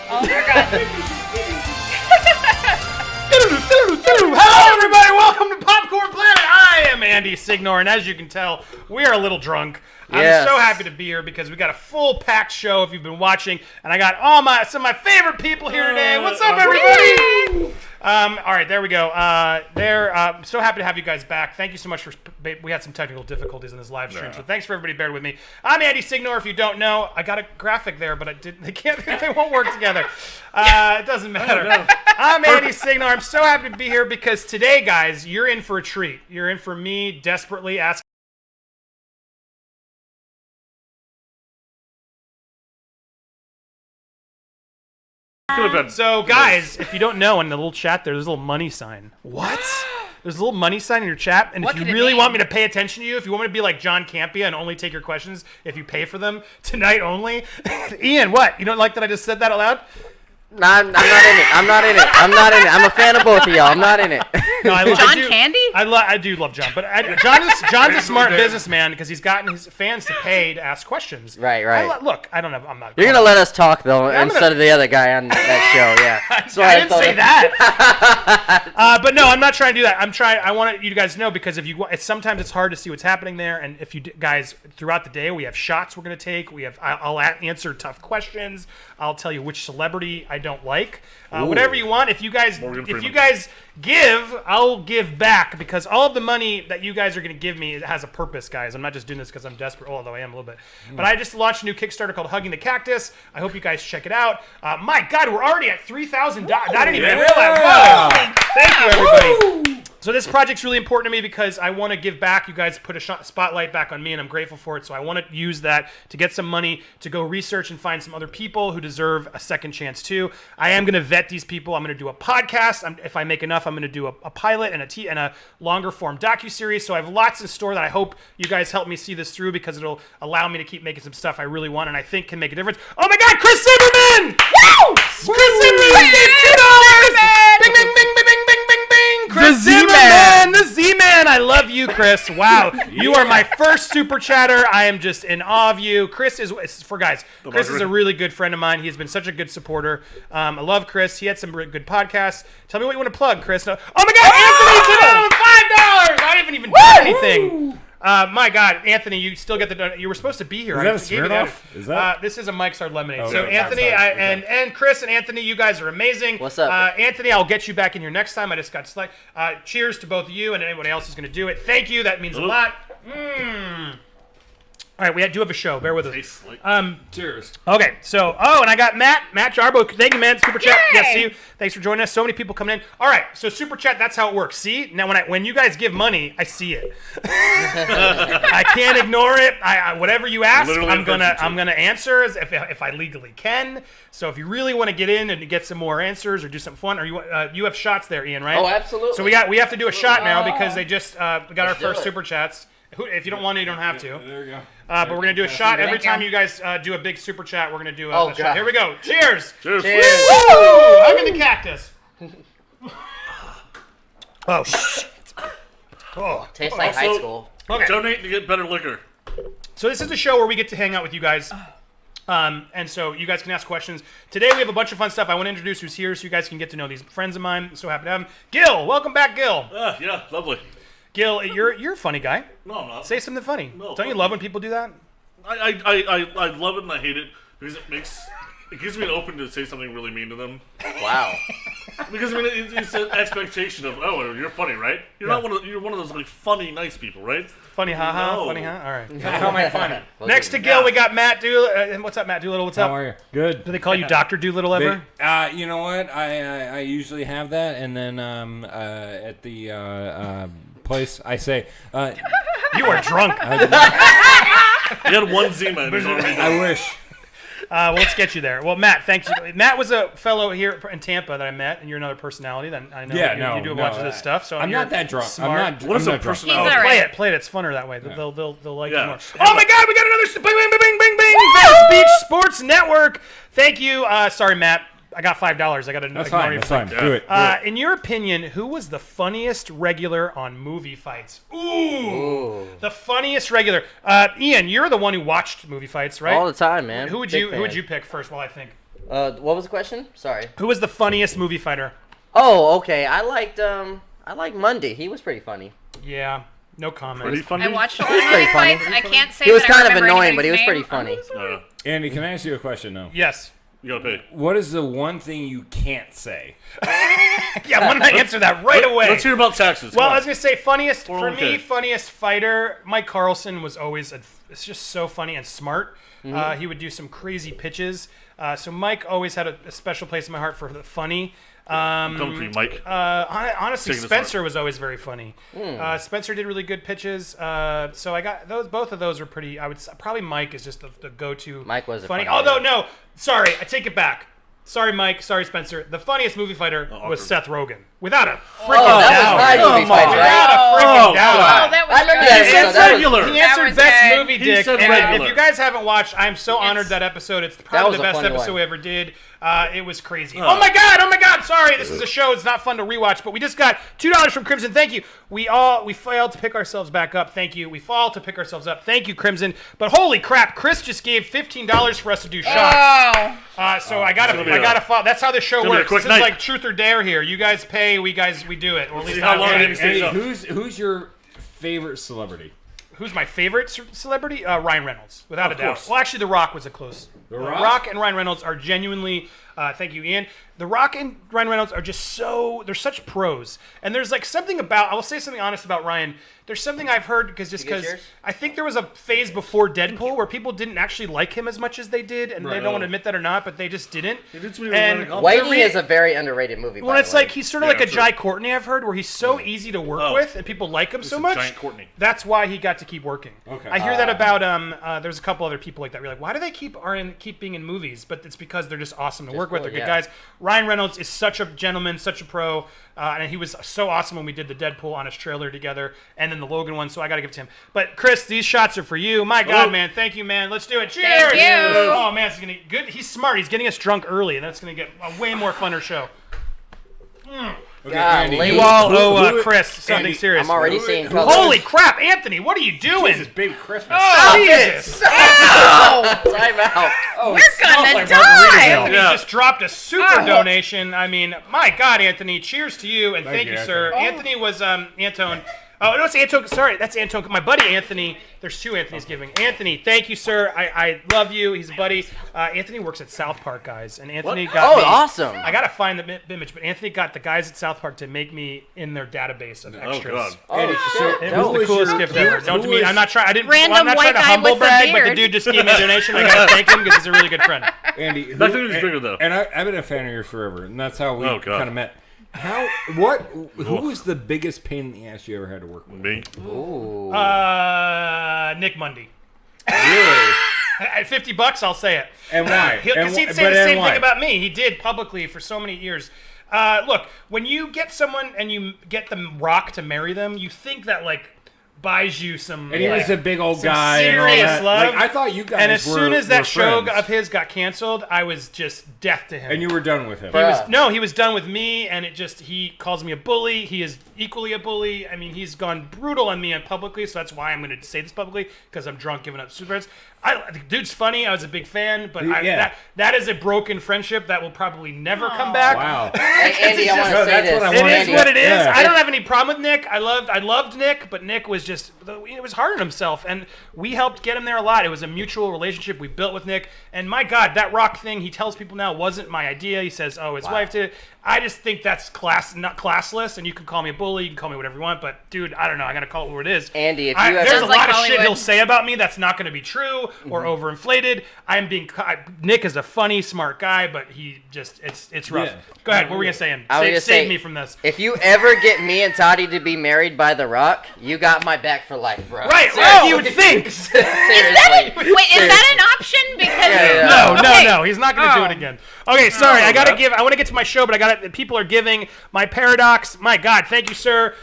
Oh my god. Hello, everybody. Welcome to Popcorn Planet. I am Andy Signor, and as you can tell, we are a little drunk. I'm so happy to be here because we got a full packed show if you've been watching, and I got some of my favorite people here today. What's up, everybody? All right, there we go. So happy to have you guys back. Thank you so much for. We had some technical difficulties in this live stream, so thanks for everybody bearing with me. I'm Andy Signor. If you don't know, I got a graphic there, but they won't work together. It doesn't matter. I'm Andy Signor. I'm so happy to be here because today, guys, you're in for a treat. You're in for me desperately asking. So, guys, if you don't know, in the little chat there's a little money sign. What? There's a little money sign in your chat, and if you really want me to pay attention to you, if you want me to be like John Campia and only take your questions if you pay for them tonight only. Ian, what? You don't like that I just said that out loud? No, I'm not in it. I'm a fan of both of y'all. I'm not in it. No, John Candy? I do love John, but John's a smart businessman because he's gotten his fans to pay to ask questions. Right. Look, I don't know. I'm not. You're gonna let us talk though, instead of the other guy on that show. Yeah. So I didn't say that. But no, I'm not trying to do that. I want you guys to know because sometimes it's hard to see what's happening there, and if you guys throughout the day we have shots we're gonna take. I'll answer tough questions. I'll tell you which celebrity I don't like. Whatever you want. If you guys give, I'll give back because all of the money that you guys are going to give me has a purpose, guys. I'm not just doing this because I'm desperate, although I am a little bit. But I just launched a new Kickstarter called Hugging the Cactus. I hope you guys check it out. My God, we're already at $3,000. I didn't even realize. Whoa. Thank you, everybody. So this project's really important to me because I want to give back. You guys put a spotlight back on me, and I'm grateful for it. So I want to use that to get some money to go research and find some other people who deserve a second chance too. I am going to vet these people. I'm going to do a podcast. If I make enough, I'm going to do a pilot and a longer form docuseries. So I have lots in store that I hope you guys help me see this through because it'll allow me to keep making some stuff I really want and I think can make a difference. Oh my God, Chris Zimmerman! Woo! Chris Zimmerman gave $2! Bing, bing, bing, bing, bing, bing, bing! Chris Zimmerman, the Z-Man. I love you, Chris. Wow, you are my first super chatter. I am just in awe of you. Chris is Chris is a really good friend of mine. He's been such a good supporter. I love Chris. He had some really good podcasts. Tell me what you want to plug, Chris. No. Oh my God, Anthony, $5. I didn't even do anything. My God, Anthony, you still get the. You were supposed to be here. Is that a Smirnoff? Is that? This is a Mike's Hard Lemonade. Oh, so okay. Anthony and Chris and Anthony, you guys are amazing. What's up? Anthony, I'll get you back in here next time. I just got select. Cheers to both of you and anybody else who's going to do it. Thank you. That means a lot. All right, we do have a show. Bear with us. Cheers. Okay, so, and I got Matt Jarbo. Thank you, man. Super Chat. Yes, see you. Thanks for joining us. So many people coming in. All right, so Super Chat, that's how it works. See? Now, when you guys give money, I see it. I can't ignore it. Whatever you ask, I'm gonna answer as if I legally can. So if you really want to get in and get some more answers or do something fun, or you have shots there, Ian, right? Oh, absolutely. So we have to do a shot now because they just got our first Super Chats. If you don't want to, you don't have to. There you go. But we're going to do a shot. Every time you guys do a big super chat, we're going to do a shot. Here we go. Cheers. Cheers. Woo! Hugging the cactus. Oh, shit. Oh. Tastes like high school. Okay. Donate to get better liquor. So this is a show where we get to hang out with you guys. And so you guys can ask questions. Today we have a bunch of fun stuff. I want to introduce who's here so you guys can get to know these friends of mine. I'm so happy to have them. Gil, welcome back, Gil. Yeah, lovely. Gil, you're a funny guy. No, I'm not. Say something funny. No, Don't you love when people do that? I love it and I hate it because it gives me an open to say something really mean to them. Wow. Because I mean, it's an expectation of you're funny, right? You're one of those like funny, nice people, right? Funny, haha. No. Funny, huh? All right. How am I funny? Next to Gil, we got Matt Doolittle. What's up, Matt Doolittle? What's up? How are you? Good. Do they call you Dr. Doolittle ever? You know what? I usually have that, and then at the place I say, you are drunk. You had one Z-Man. I wish. Well, let's get you there. Well, Matt, thank you. Matt was a fellow here in Tampa that I met, and you're another personality. That I know you do a bunch of this stuff. So I'm not that drunk. Smart. What is a personality? Play it. It's funner that way. Yeah. They'll like you Yeah. more. Oh my God, we got another bing, bing, bing, bing, bing. Venice Beach Sports Network. Thank you. Sorry, Matt. I got $5. I got to ignore you. That's fine. Yeah. Do it. In your opinion, who was the funniest regular on movie fights? Ooh. The funniest regular. Ian, you're the one who watched movie fights, right? All the time, man. Who would you pick first? While I think. What was the question? Sorry. Who was the funniest movie fighter? Oh, okay. I liked Monday. He was pretty funny. Yeah, no comment. Pretty funny. I watched a lot He was of pretty movie funny. fights. I can't say He was that I kind of remember annoying, but he was anybody's pretty name. funny. Andy, can I ask you a question now? Yes. You gotta pay. What is the one thing you can't say? Yeah, I want to answer that right away. Let's hear about taxes. Well, Come I on. was gonna say funniest for 401k. me. Funniest fighter. Mike Carlson was always. It's just so funny and smart. He would do some crazy pitches. So Mike always had a special place in my heart for the funny. Coming for you, Mike. Honestly, Taking this Spencer was always very funny. Spencer did really good pitches. So I got those. Both of those were pretty. I would probably Mike is just the go-to. Mike was a funny. funny Although guy. no, sorry, I take it back. Sorry, Mike. Sorry, Spencer. The funniest movie fighter was Seth Rogen, without a freaking doubt. that was my movie fighter, Without a right? freaking Oh, doubt. that was I remember good. that He episode. That was- regular. He That answered was best good. movie He dick. said And regular. if you guys haven't watched, I'm so honored that episode. It's probably was the a best funny episode one. we ever did. It was crazy. Oh my god! Oh my god! Sorry, this is a show. It's not fun to rewatch, but we just got $2 from Crimson. Thank you. We failed to pick ourselves back up. Thank you. We fall to pick ourselves up. Thank you, Crimson. But holy crap, Chris just gave $15 for us to do shots. Oh, So I gotta follow. That's how this show gonna be a works. quick This is night. like truth or dare here. You guys pay, we do it. Or at least See how I long will. it stays up. Who's your favorite celebrity? Who's my favorite celebrity? Ryan Reynolds, without a doubt. course. Well, actually, The Rock was a close. The Rock? Rock and Ryan Reynolds are genuinely. Thank you, Ian. The Rock and Ryan Reynolds are just they're such pros. And there's like something about, I will say something honest about Ryan. There's something I've heard because yours? I think there was a phase before Deadpool where people didn't actually like him as much as they did, and they don't want to admit that or not, but they just didn't. He did some And really good Waiting the is a very underrated movie. Well, by it's the way. like he's sort of like a true. Jai Courtney, I've heard, where he's so easy to work with, and people like him so a much. giant Courtney. That's why he got to keep working. Okay. I hear that about there's a couple other people like that. We're like, why do they keep being in movies? But it's because they're just awesome to work with. cool, They're good yeah. guys. Ryan Reynolds is such a gentleman, such a pro, and he was so awesome when we did the Deadpool on his trailer together, and then the Logan one. So I got to give it to him. But Chris, these shots are for you. My God, man, thank you, man. Let's do it. Cheers! Thank you. Oh man, this is gonna good. He's smart. He's getting us drunk early, and that's gonna get a way more funner show. Okay, Andy, You all owe who- Chris something Andy, serious. I'm already Who- seeing who- colors. Holy crap, Anthony! What are you doing? Jesus, baby Christmas. Oh, Jesus! Time out. we're gonna like die. Anthony Yeah. just dropped a super Oh. donation. I mean, my God, Anthony! Cheers to you and thank you, you, sir. Anthony. Anthony was Antone. Oh no, it's Antone. Sorry, that's Antone. My buddy Anthony. There's two Anthony's giving. Anthony, thank you, sir. I love you. He's a buddy. Anthony works at South Park, guys, and Anthony got Oh, me. awesome. I gotta find the image, but Anthony got the guys at South Park to make me in their database of extras. God. Andy, so It who was the was coolest your- gift ever. who Don't to me. was- I'm not trying. I didn't. Random I'm not white trying to guy humble with a brag, but the beard. dude just gave me a donation. I gotta thank him because he's a really good friend. Andy, That thing was bigger, though. And I've been a fan of yours forever, and that's how we Oh, God. kind of met. Who was the biggest pain in the ass you ever had to work with? Me. Ooh. Nick Mundy. Really? At $50, I'll say it. And why? Because he'd say the same thing about me. He did publicly for so many years. Look, when you get someone and you get the Rock to marry them, you think that like buys you some. And he was a big old guy. serious and all that. love. Like, I thought you guys And as soon were- as that were show friends. of his got canceled, I was just death to him. And you were done with him. He was done with me, and he calls me a bully. He is equally a bully. I mean, he's gone brutal on me publicly, so that's why I'm going to say this publicly, because I'm drunk giving up superheroes. The dude's funny. I was a big fan, but Yeah. that is a broken friendship that will probably never come back. Wow. Hey, Andy, I want to No, say that's this. what I It wanted is to- what it is. Yeah. I don't have any problem with Nick. I loved Nick, but Nick was just it was hard on himself, and we helped get him there a lot. It was a mutual relationship we built with Nick, and my God, that Rock thing he tells people now wasn't my idea. He says, "Oh, his wife did it." I just think that's not classless, and you can call me a bully, you can call me whatever you want, but dude, I don't know. I gotta call it what it is. Andy, if you ever- there's a Sounds like lot of shit Hollywood. he'll say about me that's not going to be true or overinflated. Nick is a funny, smart guy, but he just it's rough. Yeah. Go ahead. What were we gonna say? Ian? I was gonna Save say, me from this. If you ever get me and Toddy to be married by The Rock, you got my back for life, bro. Right, Seriously. you would think. Seriously. Wait, is that an option? Because Yeah. No, he's not going to do it again. Okay, sorry, I want to get to my show, but people are giving my Paradox. My God, thank you, sir,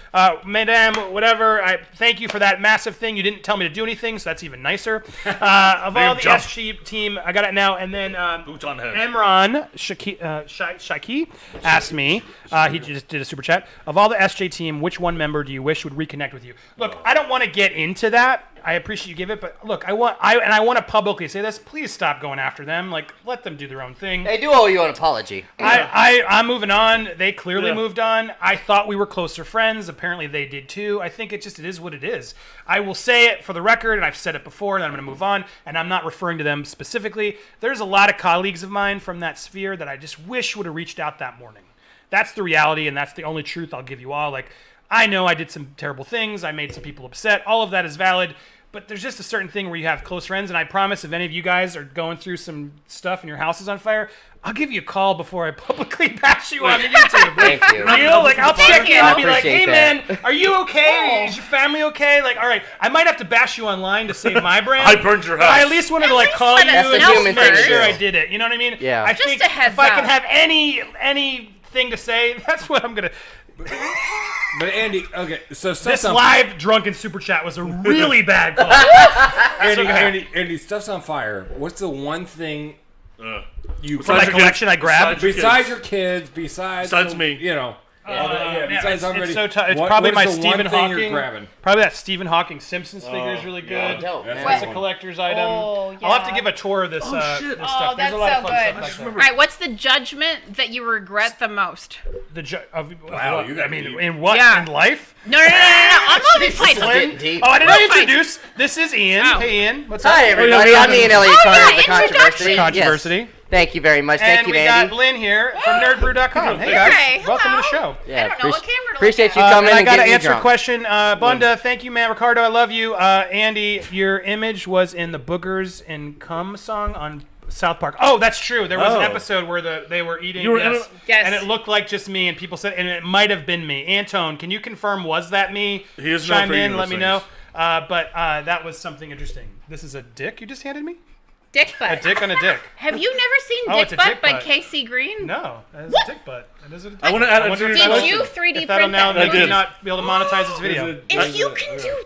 madame, whatever. I thank you for that massive thing. You didn't tell me to do anything, so that's even nicer. Of all the jump. SG team, I got it now, and then Boots on head. Emron Shaki asked me, he just did a super chat, of all the SJ team, which one member do you wish would reconnect with you? Look, I don't want to get into that I appreciate you give it, but look, I want to publicly say this. Please stop going after them. Like, let them do their own thing. They do owe you an apology. I'm moving on. They clearly moved on. I thought we were closer friends. Apparently they did too. I think it is what it is. I will say it for the record, and I've said it before, and I'm going to move on, and I'm not referring to them specifically. There's a lot of colleagues of mine from that sphere that I just wish would have reached out that morning. That's the reality, and that's the only truth I'll give you all. Like, I know I did some terrible things. I made some people upset. All of that is valid. But there's just a certain thing where you have close friends, and I promise if any of you guys are going through some stuff and your house is on fire, I'll give you a call before I publicly bash you on YouTube. Thank you. Real? Like, I'll check in and be like, appreciate hey, that. man, are you okay? Is your family okay? Like, all right, I might have to bash you online to save my brand. I burned your house. I at least wanted to, like, call you let us and know just human make thing to sure do. I did it. You know what I mean? Yeah. I Just think a heads if I can up. have anything to say, that's what I'm going to... But Andy, okay, so This live drunken super chat was a really bad call. Andy, stuff's on fire. What's the one thing you For my collection I grabbed? besides your kids, besides me, you know? Man, besides everybody, it's so tough. It's what- probably what my is the one Stephen thing Hawking. you're grabbing? Probably that Stephen Hawking Simpsons figure is really Yeah, good. dope. That's That's a a collector's item. Oh, I'll have to yeah. give a tour of this, shit. this Oh, stuff. There's that's a lot of so fun good. stuff like that. All right, what's the judgment that you regret the most? Wow, you got I mean, deep. in what? Yeah. In life? No. I'm moving Jesus, fights. Lynn. getting deep. Oh, I didn't Real fight. introduce. This is Ian. Oh. Hey, Ian. What's up? Hi, everybody. Oh, I'm Ian Elliott Carter yeah, of The Controversy. Controversy. Yes. Thank you very much. And Thank you, we Andy. got Lynn here from nerdbrew.com. Hey, guys. Hey, Welcome to the hello. show. Yeah, I don't know what camera to look appreciate at. you coming and I and got to getting me answer a drunk. question. Bunda, thank you, man. Ricardo, I love you. Andy, your image was in the Boogers and Cum song on South Park. Oh, that's true. There was an episode where they were eating. You were in yes, it? Yes. And it looked like just me, and people said, and it might have been me. Antone, can you confirm, was that me? He is known Chime for in, eating let me those know. things. But that was something interesting. This is a dick you just handed me? Dick A butt. dick on a dick. Have you never seen Oh, Dick it's a Butt dick by butt. Casey Green? No, that is What? a dick butt. That is a dick I want to butt. add I a wonder if serious Did that- you 3D if that'll print now that? maybe did. not be able to monetize this video. If you can do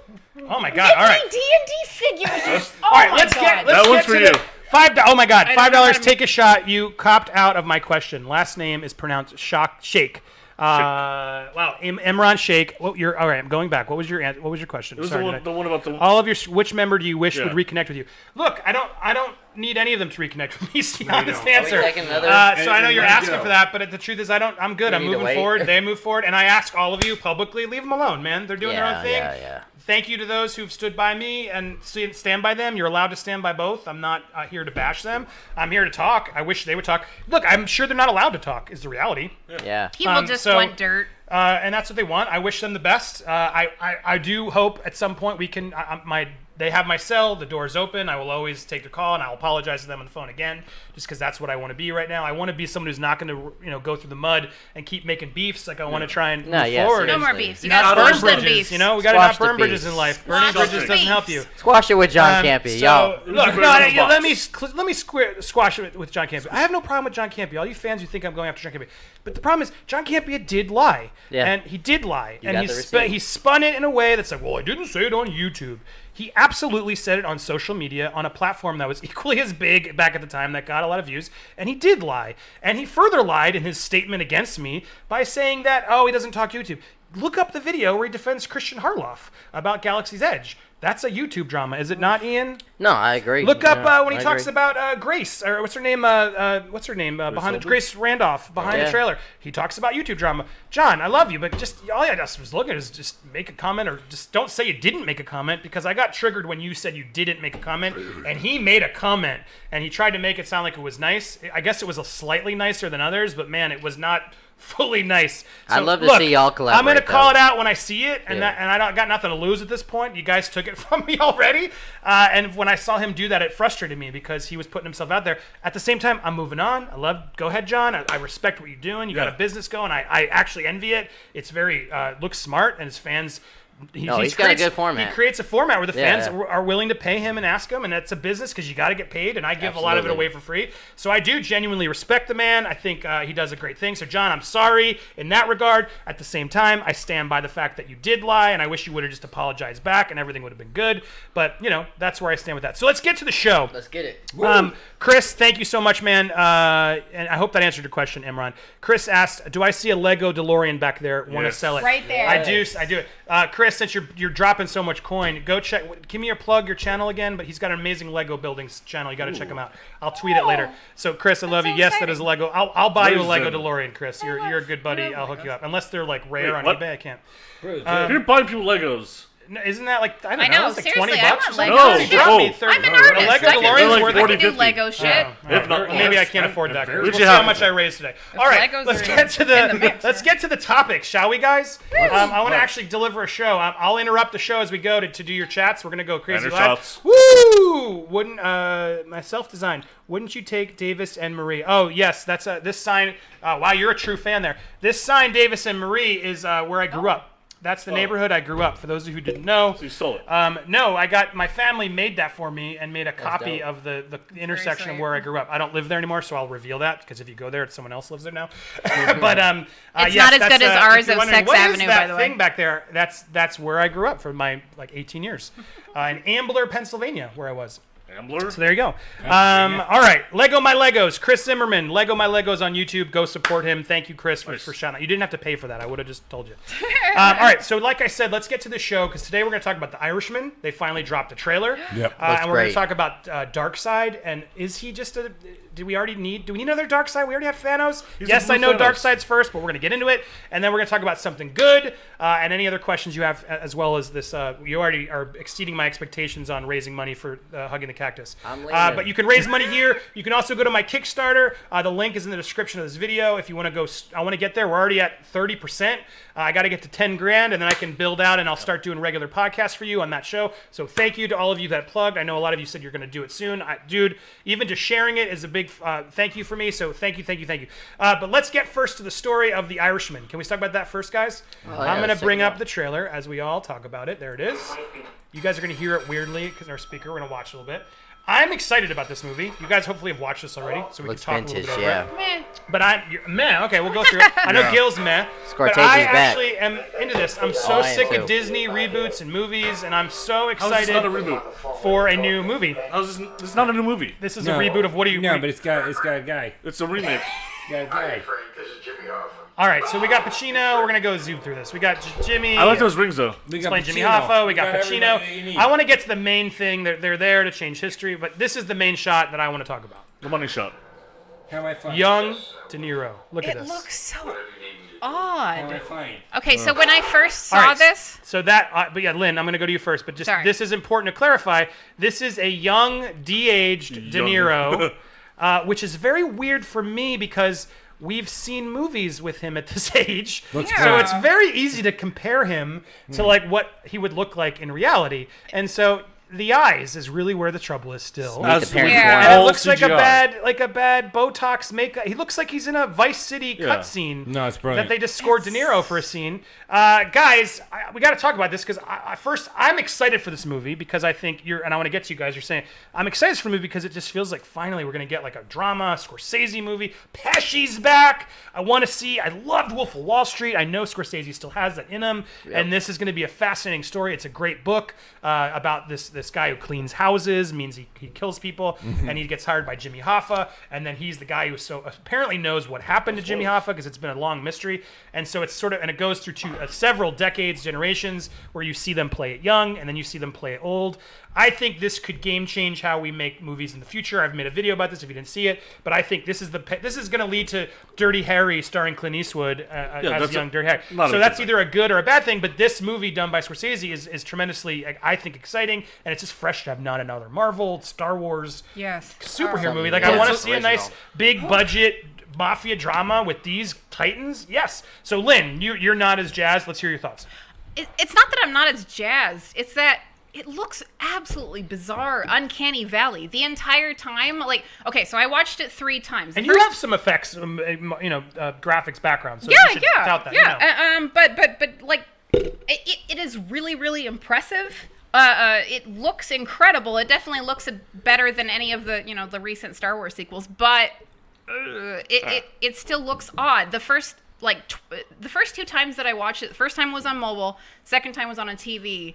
Oh my god! All right. D&D figures. All right, let's get That one's to for the you. $5. Oh my God! I don't know how $5. to- Take a shot. You copped out of my question. Last name is pronounced Shake. Wow, Imran Sheikh. All right, I'm going back. What was your What was your question? It was Sorry, the one about the. all of your. Which member do you wish Yeah. would reconnect with you? Look, I don't need any of them to reconnect with me. Is the honest don't. answer. Are we taking another- So I know and you're let it asking go. for that, but the truth is, I'm good. I'm need to moving wait. forward. They move forward, and I ask all of you publicly, leave them alone, man. They're doing their own thing. Yeah. Thank you to those who've stood by me and stand by them. You're allowed to stand by both. I'm not here to bash them. I'm here to talk. I wish they would talk. Look, I'm sure they're not allowed to talk, is the reality. Yeah. People just so- want dirt. And that's what they want. I wish them the best. I do hope at some point we can. They have my cell. The door's open. I will always take the call, and I'll apologize to them on the phone again, just because that's what I want to be right now. I want to be someone who's not going to go through the mud and keep making beefs. Like I want to try and move forward. No and more beefs. You not got burn worse than bridges. beefs. You know, we got to Squash not burn the bridges beefs. in life. Burning Squash bridges the doesn't help beefs. you. Squash it with John Campia. So, Yo. look, Bring it no, in the let me squash it with John Campia. I have no problem with John Campia. All you fans who think I'm going after John Campia, but the problem is John Campia did lie, and he did lie, You and got the receipt. he spun it in a way that's like, well, I didn't say it on YouTube. He absolutely said it on social media on a platform that was equally as big back at the time that got a lot of views, and he did lie. And he further lied in his statement against me by saying that, oh, he doesn't talk YouTube. Look up the video where he defends Christian Harloff about Galaxy's Edge. That's a YouTube drama, is it not, Ian? No, I agree. Look up when he I talks agree. about Grace, or what's her name? Behind Grace Randolph behind the trailer. He talks about YouTube drama. John, I love you, but just all I just was looking is just make a comment, or just don't say you didn't make a comment, because I got triggered when you said you didn't make a comment, and he made a comment, and he tried to make it sound like it was nice. I guess it was a slightly nicer than others, but man, it was not fully nice. I'd love to look, see y'all collaborate, I'm gonna call though. it out when I see it, and Yeah. I don't got nothing to lose at this point. You guys took it from me already, and when I saw him do that, it frustrated me because he was putting himself out there. At the same time, I'm moving on. Go ahead, John. I respect what you're doing. You got a business going. I actually envy it. It's very looks smart, and his fans. He's got a good format. He creates a format where the Yeah. fans are willing to pay him and ask him, and that's a business because you got to get paid, and I give a lot of it Absolutely. away for free. So I do genuinely respect the man. I think he does a great thing. So John, I'm sorry in that regard. At the same time, I stand by the fact that you did lie, and I wish you would have just apologized back, and everything would have been good. But that's where I stand with that. So let's get to the show. Let's get it. Chris, thank you so much, man. And I hope that answered your question, Imran. Chris asked, "Do I see a Lego DeLorean back there? Want to Yes. sell it?" Right there. I do. I do. Chris. Chris, since you're dropping so much coin, go check. Give me your plug, your channel again. But he's got an amazing Lego buildings channel. You got to check him out. I'll tweet it later. So Chris, I love you. so Yes, that exciting. is a Lego. I'll buy you a Where's Lego the- DeLorean, Chris. You're a good buddy. I'll hook you up. Unless they're like rare Wait, on what? eBay, I can't. If you're buying people Legos, No, isn't that like I don't I know? know, It's like seriously, $20 I or want something. Legos. No, She dropped me oh. 30. I'm an A artist. Lego I can DeLorean's do, like worth I it. can do 40, Lego shit. if not, Maybe I less. can't afford that. Would We'll you see how have much to? I raise today. All right, Legos let's are get to in the the mix. let's get to the topic, shall we, guys? I want to actually deliver a show. I'll interrupt the show as we go to do your chats. We're gonna go crazy Banner live. shots. Woo! Wouldn't my self-designed? Wouldn't you take Davis and Marie? Oh yes, that's this sign. Wow, you're a true fan there. This sign, Davis and Marie, is where I grew up. That's the neighborhood I grew up. For those of you who didn't know, So you stole it. no, I got my family made that for me and made a copy dope. of the intersection of sweet. where I grew up. I don't live there anymore, so I'll reveal that because if you go there, it's someone else lives there now. But It's yes, not as that's, good as if ours you're of wondering, Sex what is Avenue, that by the way. thing back there? That's where I grew up for my 18 years, in Ambler, Pennsylvania, where I was. Ambler? So there you go. All right, Lego My Legos. Chris Zimmerman, Lego My Legos on YouTube. Go support him. Thank you, Chris, for shouting out. You didn't have to pay for that. I would have just told you. All right, so like I said, let's get to the show because today we're going to talk about The Irishman. They finally dropped a trailer. Yep. And Looks we're going great. to talk about Darkseid. And is he just a... Do we need another Darkseid? We already have Thanos. Yes, a I know blue Thanos. Darkseid's first, but we're going to get into it. And then we're going to talk about something good and any other questions you have, as well as this. You already are exceeding my expectations on raising money for Hugging the Cactus. I'm leaving. But you can raise money here. You can also go to my Kickstarter. The link is in the description of this video. If you want to go, I want to get there. We're already at 30%. I got to get to 10 grand, and then I can build out, and I'll start doing regular podcasts for you on that show. So thank you to all of you that plugged. I know a lot of you said you're going to do it soon. Dude, even just sharing it is a big thank you for me. So thank you. But let's get first to the story of The Irishman. Can we talk about that first, guys? yeah, I'm going to let's bring check it up out. the trailer as we all talk about it. There it is. You guys are going to hear it weirdly because our speaker. We're going to watch a little bit. I'm excited about this movie. You guys hopefully have watched this already, so we Looks can talk vintage, a little bit over yeah. it. Meh. But meh. Okay, we'll go through it. I know Gil's meh. But Scorsese's I back. actually am into this. I'm so Oh, I am sick too. of Disney reboots and movies, and I'm so How's this not a excited reboot? for a new movie. How's this? This is not a new movie. This is a reboot of what do you? No, but it's got a guy. It's a remake. It's got a guy. Frank, this is Jimmy Hoffa. All right, so we got Pacino. We're gonna go zoom through this. We got Jimmy. I like those rings though. We got Playing Jimmy Pacino. Hoffa. We got everybody Pacino. that you need. I want to get to the main thing. They're there to change history, but this is the main shot that I want to talk about. The money shot. How am I fine? Young De Niro. Look at It this. looks so How am I odd. fine? Okay, so when I first All saw right, this, So that, but yeah, Lynn, I'm going to go to you first. But just Sorry. this is important to clarify. This is a young, de-aged De Young. Niro, which is very weird for me because we've seen movies with him at this age. Looks Yeah. So great. it's very easy to compare him to like what he would look like in reality. And so the eyes is really where the trouble is still. Meet the As parents with Yeah. And it all looks like CGI. a bad Botox makeup. He looks like he's in a Vice City Yeah. cutscene. No, it's That brilliant. they just scored De Niro for a scene. Guys, we got to talk about this because first I'm excited for this movie because I think and I want to get to you guys. You're saying I'm excited for the movie because it just feels like finally we're gonna get like a drama, Scorsese movie. Pesci's back. I loved Wolf of Wall Street. I know Scorsese still has that in him, and this is gonna be a fascinating story. It's a great book about this guy who cleans houses, means he kills people, and he gets hired by Jimmy Hoffa, and then he's the guy who so apparently knows what happened to Jimmy Hoffa because it's been a long mystery, and so it's sort of, and it goes through several decades, generations, where you see them play it young, and then you see them play it old. I think this could game change how we make movies in the future. I've made a video about this if you didn't see it, but I think this is going to lead to Dirty Harry starring Clint Eastwood as that's young a- Dirty Harry. not a So good that's thing. either a good or a bad thing, but this movie done by Scorsese is tremendously, I think, exciting, and it's just fresh to have not another Marvel, Star Wars yes, superhero Oh. movie. Like, Yeah, I want to it's see a nice big budget mafia drama with these titans. Yes. So Lynn, you're not as jazzed. Let's hear your thoughts. It's not that I'm not as jazzed. It's that it looks absolutely bizarre, uncanny valley the entire time. Like, okay, so I watched it 3 times. The And you first- have some effects, graphics background. So yeah, you should tout that, yeah. But like, it is really, really impressive. It looks incredible. It definitely looks better than any of the the recent Star Wars sequels. But it still looks odd. The first the first 2 times that I watched it, the first time was on mobile, second time was on a TV.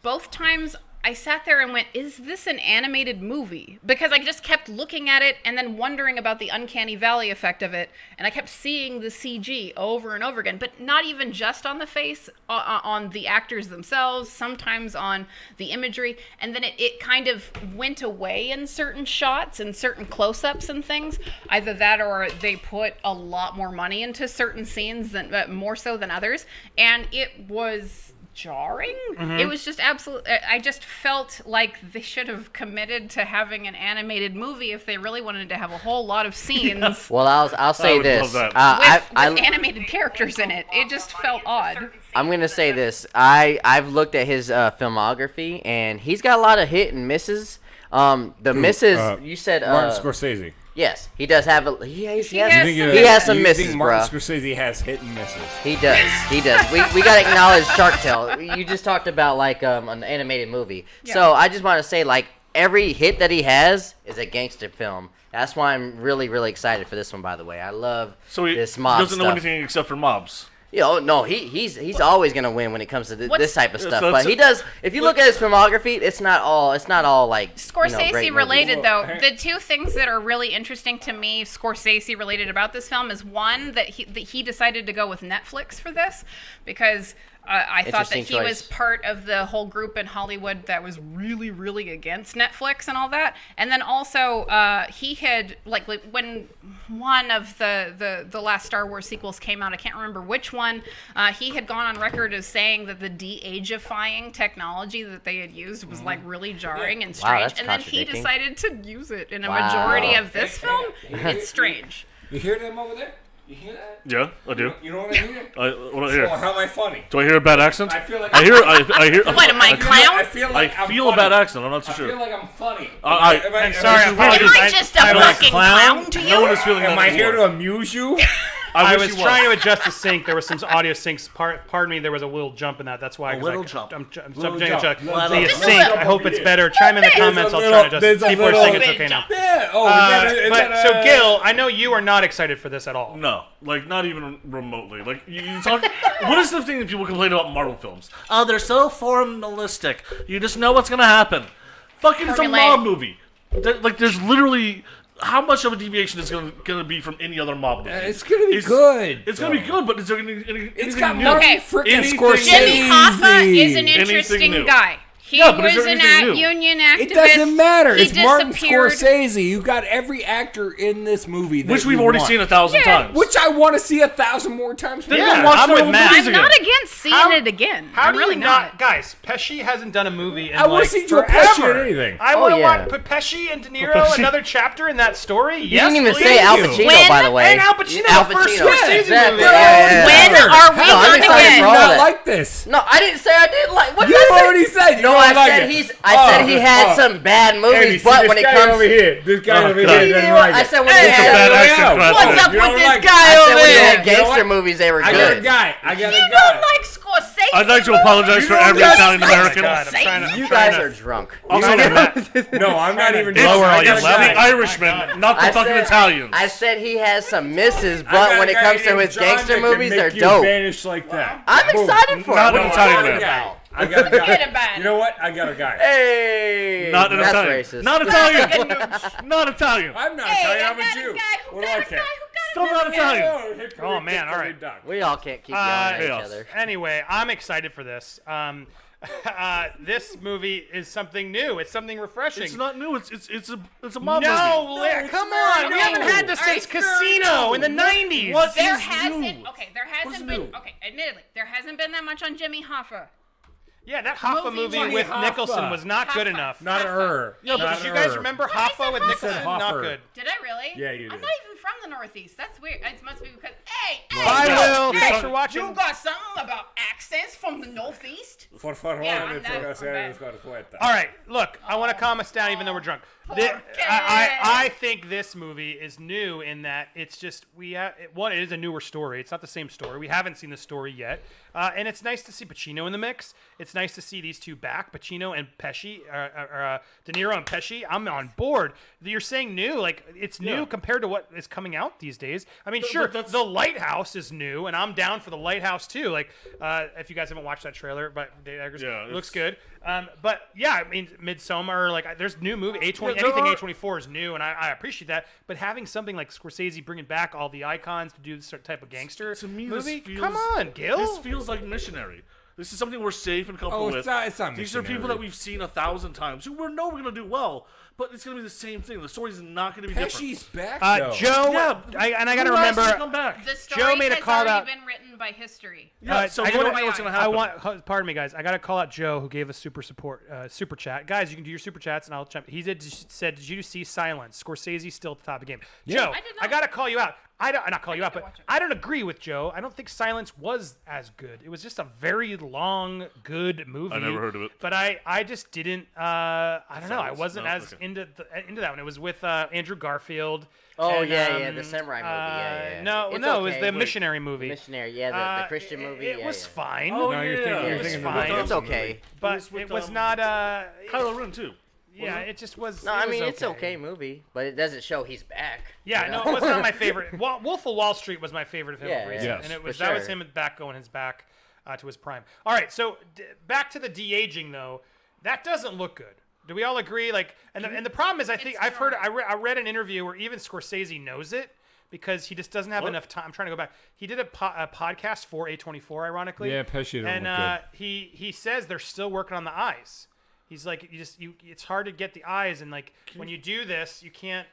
Both times I sat there and went, is this an animated movie? Because I just kept looking at it and then wondering about the uncanny valley effect of it. And I kept seeing the CG over and over again, but not even just on the face, on the actors themselves, sometimes on the imagery. And then it kind of went away in certain shots and certain close-ups and things. Either that or they put a lot more money into certain scenes, more so than others. And it was jarring. It was just absolutely, I just felt like they should have committed to having an animated movie if they really wanted to have a whole lot of scenes. Well, I'll say would this. love that. With animated characters in it. It just felt odd. I'm going to say this. I've looked at his filmography, and he's got a lot of hit and misses. The misses, you said... Martin Scorsese. Yes, he does have a... He has some You misses, think bro. Martin Scorsese has hit and misses. He does. We got to acknowledge Shark Tale. You just talked about, like, an animated movie. Yeah. So I just want to say, like, every hit that he has is a gangster film. That's why I'm really, really excited for this one, by the way. I love this mob he doesn't stuff. know anything except for mobs. No, he's always gonna win when it comes to this type of stuff. so- But he does. If you look at his filmography, it's not all like Scorsese great related, movies. though, the two things that are really interesting to me, Scorsese related about this film, is one that he decided to go with Netflix for this because I thought that Interesting he was choice. part of the whole group in Hollywood that was really, really against Netflix and all that. And then also he had like when one of the last Star Wars sequels came out, I can't remember which one, he had gone on record as saying that the de-agifying technology that they had used was like really jarring and strange. that's And then he contradicting. decided to use it in a Wow. majority of this film. It's strange. You hear them over there? You hear that? Yeah, I do. You know what I hear? What I hear? So how am I funny? Do I hear a bad accent? I feel like I hear. What, am I clown? I feel like I I'm feel a funny. bad accent. I'm not so I feel sure. like I'm funny. I'm sorry, Am apologies. I just a I was fucking clown to you? No one is feeling that Am I here anymore. to amuse you? I wish was you trying to adjust the sync. There was some audio syncs. Pardon me. There was a little jump in that. That's why. 'cause little I- jump. I'm Little jumping jump. check. Little The jump. sync. I hope it's better. Chime in the comments. I'll try to adjust. there's it. a People are little saying it's bit okay now. jump. Yeah. Oh, But so Gil, I know you are not excited for this at all. No, like not even remotely. Like you talk. What is the thing that people complain about Marvel films? Oh, they're so formalistic. You just know what's gonna happen. Fucking, it's a Formulaic. mob movie. Like there's literally. How much of a deviation is gonna be from any other mob movie? It's gonna be good. It's gonna be good, but is there gonna be It's anything got new? Martin Okay. freaking Anything- Scorsese. Jimmy Hoffa is an Anything interesting new. guy. He Yeah, but was is there an anything new? union activist. It doesn't matter. He It's Martin disappeared. Scorsese. You got every actor in this movie, that Which we've you already want. seen 1,000 Yeah. times. Which I want to see 1,000 more times. Then Yeah, go watch I'm the with old Matt. movies I'm again. not against seeing How- it again. How I'm do really you not. guys? Pesci hasn't done a movie in I wanna like see Joe Pesci in forever. anything. I want to yeah. watch Pesci and De Niro Pesci. another chapter in that story. You didn't even please. say Al Thank you. Pacino, When- by the way. And Al Pacino, Al the first Pacino. Scorsese exactly. movie. When are we No, I'm going excited again? for all not that. like this. No, I didn't say I didn't like. What You did I say? already said you No, don't I like said it. I said he had some bad Andy, movies, see but this when it guy comes, over here, this guy Oh, over God. here doesn't like I it. said when Hey, he It's a had, bad Hey, accent. yo, What's Crap. up You with don't this like it. guy I said over when he here? had You know gangster what? movies, they were I got a good. guy. I got a You guy. don't like Scorsese? I'd like to apologize for You every don't Italian Oh my American. God, I'm trying to. You I'm trying guys to- are drunk. Also, Matt, No, I'm not even It's, Lower all I your it's got a levels. the guy. Irishman, not the I fucking said- Italians. I said he has some misses, I got but a when it guy comes to named his John gangster that can movies, make they're you dope. vanish like that. I'm Boom. excited for Not it. an What are you Italian talking man. about? I got a guy. Forget about it. You know what? I got a guy. Hey, Not an that's Italian. racist. Not Italian. Not Italian. I'm not Hey, Italian. I I'm got a Jew. a guy who What do got I a care? guy who got Still not Italian. Oh, man, all right. We all can't keep yelling at each chaos. other. Anyway, I'm excited for this. This movie is something new. It's something refreshing. It's not new. It's a mob no, movie. Leah, come on. We haven't had this All since right, Casino in the 90s. What There is hasn't. new? Okay, there hasn't What's been. new? Okay, admittedly, there hasn't been that much on Jimmy Hoffa. Yeah, that Hoffa Movie movie one. with Hoffa. Nicholson was not good Hoffa. enough. Not her. Yeah, but Not did you guys her. remember What? I Hoffa said with Hoffa. Nicholson? said Not Hoffer. good. Did I really? Yeah, you I'm did. not even from the Northeast. That's weird. It must be because. Hey, Bye, hey, Will. hey, Thanks for watching. You got something about accents from the Northeast? Por favor, Yeah, I'm me not- toca hacer I'm las cosas fuertes. All right, look, I want to calm us down even though we're drunk. I think this movie is new in that it's just one, it is a newer story. It's not the same story. We haven't seen the story yet, and it's nice to see Pacino in the mix. It's nice to see these two back, Pacino and Pesci, De Niro and Pesci. I'm on board. You're saying new, like it's new compared to what is coming out these days. I mean, sure, The Lighthouse is new, and I'm down for The Lighthouse too. Like, if you guys haven't watched that trailer, but daggers. Yeah, looks it's- good. But yeah, I mean, Midsommar, like there's new movie. Yeah, there anything are- A24 is new, and I appreciate that. But having something like Scorsese bringing back all the icons to do this type of gangster To me, movie, this feels, come on, Gil. This feels like Missionary. This is something we're safe and comfortable it's with. not These are people Missionary. that we've seen 1,000 times who we know we're going to do well, but it's going to be the same thing. The story's not going to be Pesci's back. though. Joe, Yeah, I got to who else remember. can come back. The story Joe made a has call already out- been written by history. Yeah, so I we don't wanna- know what's going to I happen. want. Pardon me, guys. I got to call out Joe, who gave us super chat. Guys, you can do your super chats, and I'll jump. He said, "Did you see Silence? Scorsese still at the top of the game." Joe, I did not. I got to call you out. I don't not call you need out, to but watch it. I don't agree with Joe. I don't think Silence was as good. It was just a very long, good movie. I never heard of it. But I just didn't. I don't know. I Silence? wasn't No? as Okay. into that one. It was with Andrew Garfield. Oh, and, yeah, the samurai movie. Yeah. No, It's it was okay. the Wait, missionary movie. Missionary, yeah, the Christian It- movie. It yeah, was yeah. fine. Oh, No, you're yeah. thinking, It you're was thinking fine. of It's okay. but was with, it was um, not. Kylo Ren, too. Yeah, it just was. No, it I was mean it's okay movie, but it doesn't show he's back. Yeah, you no, know? it was not my favorite. Wolf of Wall Street was my favorite of him. Yeah, of recent, yes, and it for was that was sure. him back going his back to his prime. All right, so back to the de-aging though. That doesn't look good. Do we all agree? Like, and the problem is, I think It's I've heard. dry. I read an interview where even Scorsese knows it. Because he just doesn't have What? enough time. I'm trying to go back. He did a podcast for A24, ironically. Yeah, Pesci don't and look good. he says they're still working on the eyes. He's like, it's hard to get the eyes, and like when you do this, you can't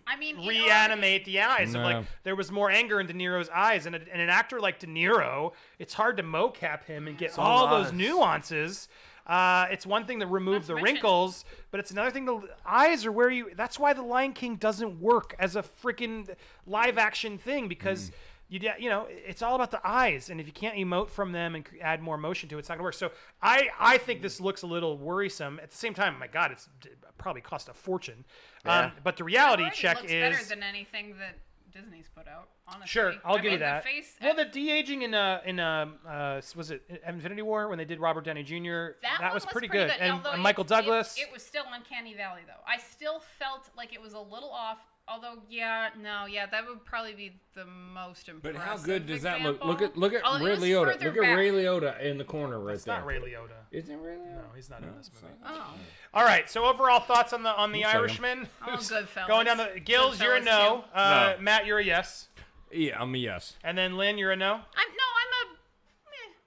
I mean, it reanimate the eyes. Of No. like there was more anger in De Niro's eyes, and an actor like De Niro, it's hard to mocap him and get all those eyes. nuances. It's one thing to remove Not the to mention- wrinkles, but it's another thing. The eyes are where you. That's why The Lion King doesn't work as a freaking live action thing because. You know, it's all about the eyes, and if you can't emote from them and add more emotion to it, it's not gonna work. So I think this looks a little worrisome. At the same time, my God, it's probably cost a fortune. Yeah. But the reality already check looks better is than anything that Disney's put out. Honestly, sure. I'll I give you mean, that. The face, Well, the de-aging in was it Infinity War when they did Robert Downey Jr. that one was pretty good, and although Michael it- Douglas. It was still Uncanny Valley though. I still felt like it was a little off. Although, that would probably be the most impressive. But how good does that look? example. Look at Oh, it Ray was Liotta. further Look at back. Ray Liotta in the corner right it's there. not Ray Liotta. Is it Ray Liotta? No, he's not in this movie. Oh, All right. So overall thoughts on the Looks like him. Irishman? Oh, Goodfellas. Going down the Gills, you're a no. Goodfellas, No. Matt, you're a yes. Yeah, I'm a yes. And then Lynn, you're a no.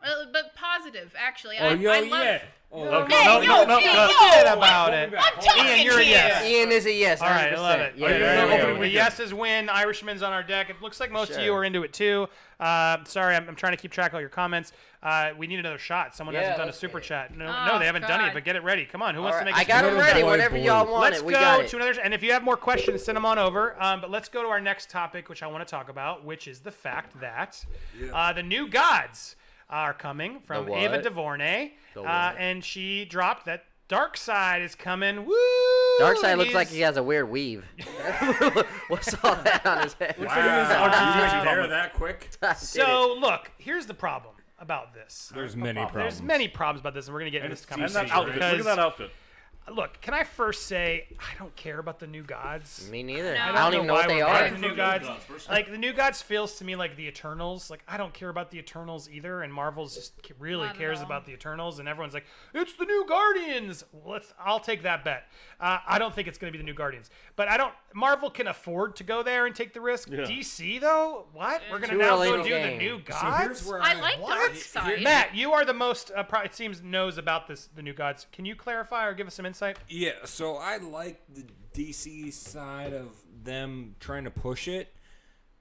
I'm a but positive actually. Oh, I yo, love, yeah. Oh, Okay, Hey, no, yo, no, no, hey, no. yo! Forget about it. I'm talking Ian, you're a to you. yes. Ian is a yes. All right, I love it. Yeah, Okay, there there we we go. go. The yeses win. Irishman's on our deck. It looks like most of Sure. you are into it too. Sorry, I'm trying to keep track of all your comments. We need another shot. Someone Yeah, hasn't done a let's super get it. chat. No, Oh, they haven't done it, God. but get it ready. Come on, who All wants to right, make? I a got super them Go to chat? ready. the Whenever whiteboard. y'all want Let's it, we go got it. to another. And if you have more questions, send them on over. But let's go to our next topic, which I want to talk about, which is the fact that the new gods are coming from The what? Ava DuVernay, The what? and she dropped that Darkseid is coming. Woo! Darkseid looks like He's- he has a weird weave. What's all that on his head? Looks like he has an Wow, RPG you there problem. that quick? So look, here's the problem about this. There's many problems. There's many problems about this, and we're gonna get into this it's And conversation. that outfit. Look at because- that outfit. Look, can I first say I don't care about the new gods. Me neither. No. I don't even know why what they we're are. buying the new gods. first. Like the new gods feels to me like the Eternals. Like I don't care about the Eternals either, and Marvel's just really Not at cares all. about the Eternals, and everyone's like, "It's the new Guardians." Well, I'll take that bet. I don't think it's going to be the new Guardians, but I don't. Marvel can afford to go there and take the risk. Yeah. DC though, what? We're going to Too now early go in the do the game. new So gods. here's where I like What? Darkseid. Matt, you are the most. It seems knows about the new gods. Can you clarify or give us some insight? Yeah, so I like the DC side of them trying to push it,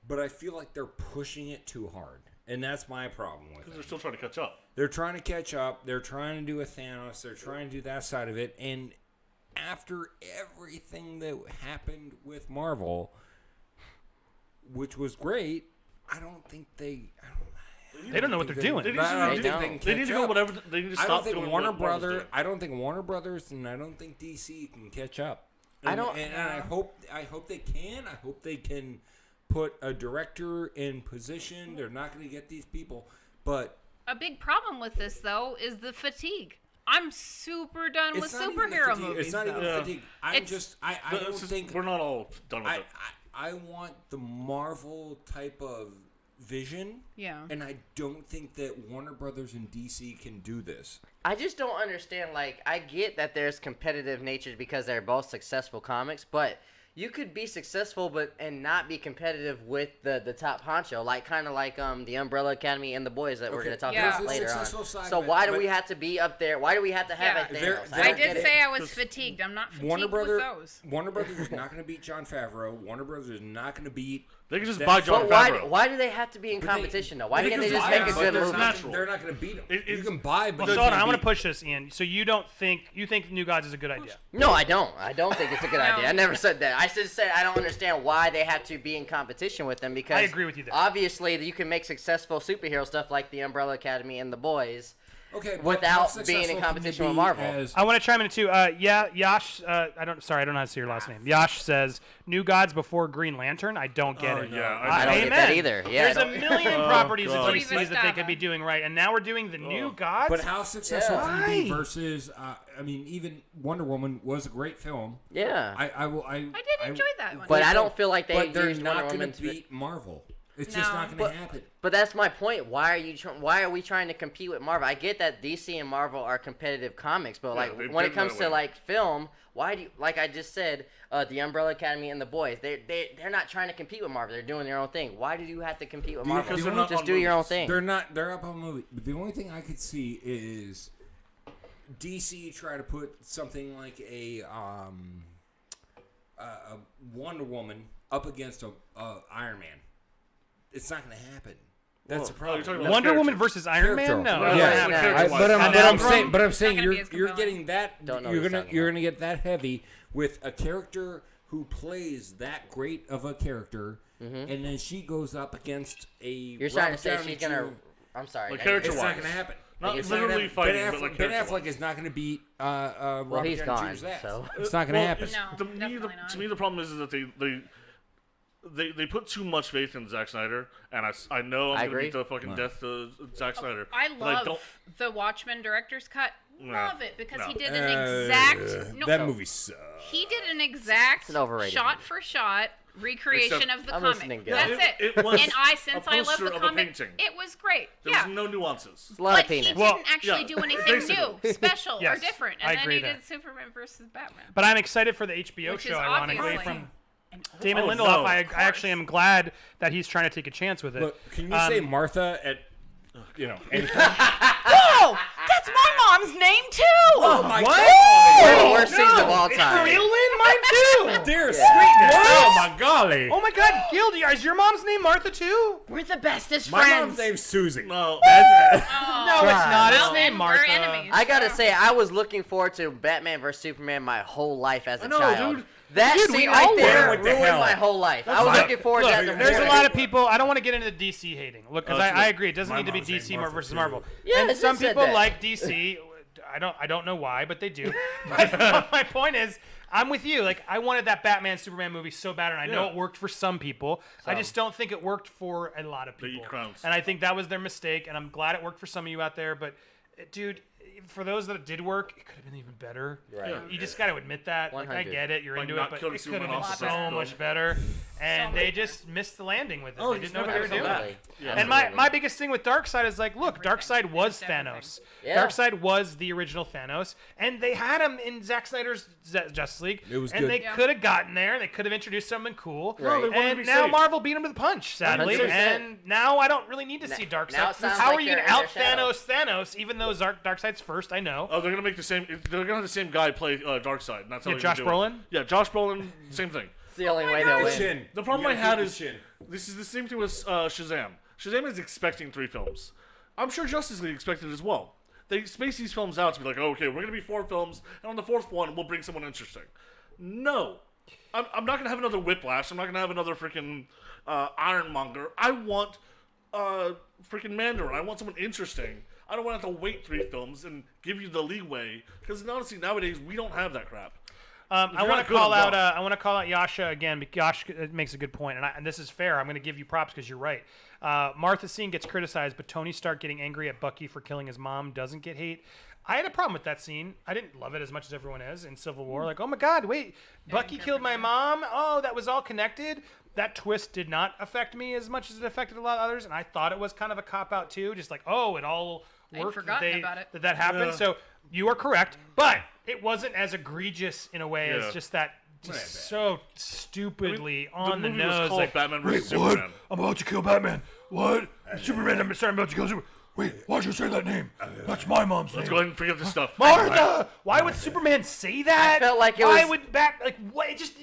but I feel like they're pushing it too hard. And that's my problem with They're it. still trying to catch up. They're trying to catch up. They're trying to do a Thanos. They're trying to do that side of it. And after everything that happened with Marvel, which was great, I don't think they... They don't know what they're doing. They need They to, don't. they need to go whatever. They need to I stop don't think doing Warner what Marvel's Brother. doing. I don't think Warner Brothers, and I don't think DC can catch up. I don't- And I hope they can. I hope they can put a director in position. They're not going to get these people, but A big problem with this though is the fatigue. I'm super done with it's not even the superhero fatigue. movies. It's not even though. fatigue. It's- I But don't it's just- think we're not all done with I, it. I want the Marvel type of vision. Yeah. And I don't think that Warner Brothers and DC can do this. I just don't understand. Like, I get that there's competitive natures because they're both successful comics, but you could be successful and not be competitive with the top honcho, like kind of like the Umbrella Academy and the boys that we're going to talk about later on. So why do we have to be up there? Why do we have to have a Thanos? I did say I was fatigued. I'm not fatigued with those. Warner Brothers is not going to beat Jon Favreau. Warner Brothers is not going to beat. They can just buy John Favreau. Why do they have to be in competition though? Why can't they just make a good movie? They're not going to beat them. You can buy, but hold on. I want to push this, Ian. So you think New Gods is a good idea? No, I don't. I don't think it's a good idea. I never said that. I just said I don't understand why they have to be in competition with them because I agree with you there. Obviously, you can make successful superhero stuff like the Umbrella Academy and the boys. Okay, without being in competition with Marvel. I want to chime in too. Yash. I don't know how to say your last name. Yash says New Gods before Green Lantern. I don't get it. Yeah, I don't get that either. Yeah, there's a million properties of God. DCs that they could be doing right, and now we're doing the New Gods. But how successful can you be versus? I mean, even Wonder Woman was a great film. Yeah, I did enjoy that one. But I don't feel like they they're used not Wonder going Woman to beat Marvel. It's just not going to happen. But that's my point. Why are we trying to compete with Marvel? I get that DC and Marvel are competitive comics, but like when it comes to like film, why do you, like I just said, the Umbrella Academy and the boys, they're not trying to compete with Marvel. They're doing their own thing. Why do you have to compete with Marvel? Because they're not just on do your own movies. thing. They're up on a movie. But the only thing I could see is DC try to put something like a Wonder Woman up against a Iron Man. It's not going to happen. That's the problem. Wonder Woman versus Iron Man? No. But I'm saying you're getting that. You're gonna get that heavy with a character who plays that great of a character, and then she goes up against a. You're trying to say she's gonna. I'm sorry. Like character-wise, it's not gonna happen. Not literally fighting, but like Ben Affleck is not gonna beat. Well, he's gone. So it's not gonna happen. No, to me, the problem is that they put too much faith in Zack Snyder, and I know I'm going to beat the fucking death to Zack Snyder. I love the Watchmen director's cut. Love it because he did an exact. That movie sucks. He did an exact shot for shot recreation of the comic. That's it. And since I love the comic, it was great. There's no nuances. A lot of penis. He didn't actually do anything new, special, or different. And then he did Superman versus Batman. But I'm excited for the HBO show. Ironically, from Damon Lindelof. I actually am glad that he's trying to take a chance with it. Look, can you say Martha at anything? Whoa! That's my mom's name too. Oh my what? God! One of the worst things of all time. Real Lynn, mine too. Dear sweetness! Oh my golly! Oh my God, Gildy, is your mom's name Martha too? We're the bestest My friends. mom's name's Susie. No, No, it's not. It's named Martha. We're enemies. I gotta say, I was looking forward to Batman vs Superman my whole life as a child. Dude. That Dude, we scene all right there were. What the ruined hell? my whole life. I was looking forward to that. There's a lot of people. I don't want to get into the DC hating. Look, because I agree, it doesn't need to be DC versus Marvel. Yeah, and I some said people that. like DC. I don't know why, but they do. But my point is, I'm with you. Like, I wanted that Batman Superman movie so bad, and I know it worked for some people. I just don't think it worked for a lot of people. And I think that was their mistake. And I'm glad it worked for some of you out there. But, dude, for those that it did work, it could have been even better. Right. You just got to admit that. Like, I get it. You're Like, into it, not but killing it could have Superman been off the so film. much better. And they just missed the landing with it. They didn't know what they were doing. Yeah, And my biggest thing with Darkseid is like, look, Darkseid was Thanos. Yeah. Darkseid was the original Thanos, and they had him in Zack Snyder's Justice League. It was and good. they could have gotten there. They could have introduced something cool. Right. No, they wanted to And be now safe. Marvel beat him to the punch, sadly. 100%. And now I don't really need to see now Darkseid. it sounds How like are you they're going in to their out shadow. Thanos, even though Darkseid's first? I know. Oh, they're gonna make the same. They're gonna have the same guy play Darkseid. And that's how Yeah, they're Josh gonna do it. Brolin? Yeah, Josh Brolin. Same thing. It's the only way they'll win. Chin. The problem I You gotta had keep is the chin. this is the same thing with Shazam. Shazam is expecting 3 films. I'm sure Justice League expected as well. They space these films out to be like, oh, okay, we're gonna be 4 films, and on the 4th one, we'll bring someone interesting. No, I'm not gonna have another Whiplash. I'm not gonna have another freaking Ironmonger. I want freaking Mandarin. I want someone interesting. I don't want to have to wait 3 films and give you the leeway because honestly, nowadays we don't have that crap. I want to call out. I want to call out Yasha again. Because Yasha makes a good point, and this is fair. I'm going to give you props because you're right. Martha's scene gets criticized, but Tony Stark getting angry at Bucky for killing his mom doesn't get hate. I had a problem with that scene. I didn't love it as much as everyone is in Civil War. Like, oh my God, wait, Bucky killed my mom. Oh, that was all connected. that twist did not affect me as much as it affected a lot of others, and I thought it was kind of a cop-out too, just like, oh, it all worked forgotten about it. that happened. Yeah. So you are correct, but it wasn't as egregious in a way as just that, just so stupidly on the movie was nose. called Like, Batman vs wait, what? Superman. I'm about to kill Batman. What? Superman, I'm about to kill Superman. Wait, why'd you say that name? That's my mom's name. Let's go ahead and forget this stuff. Martha! Why would Superman say that? I felt like it Why was- would Bat like what? It's just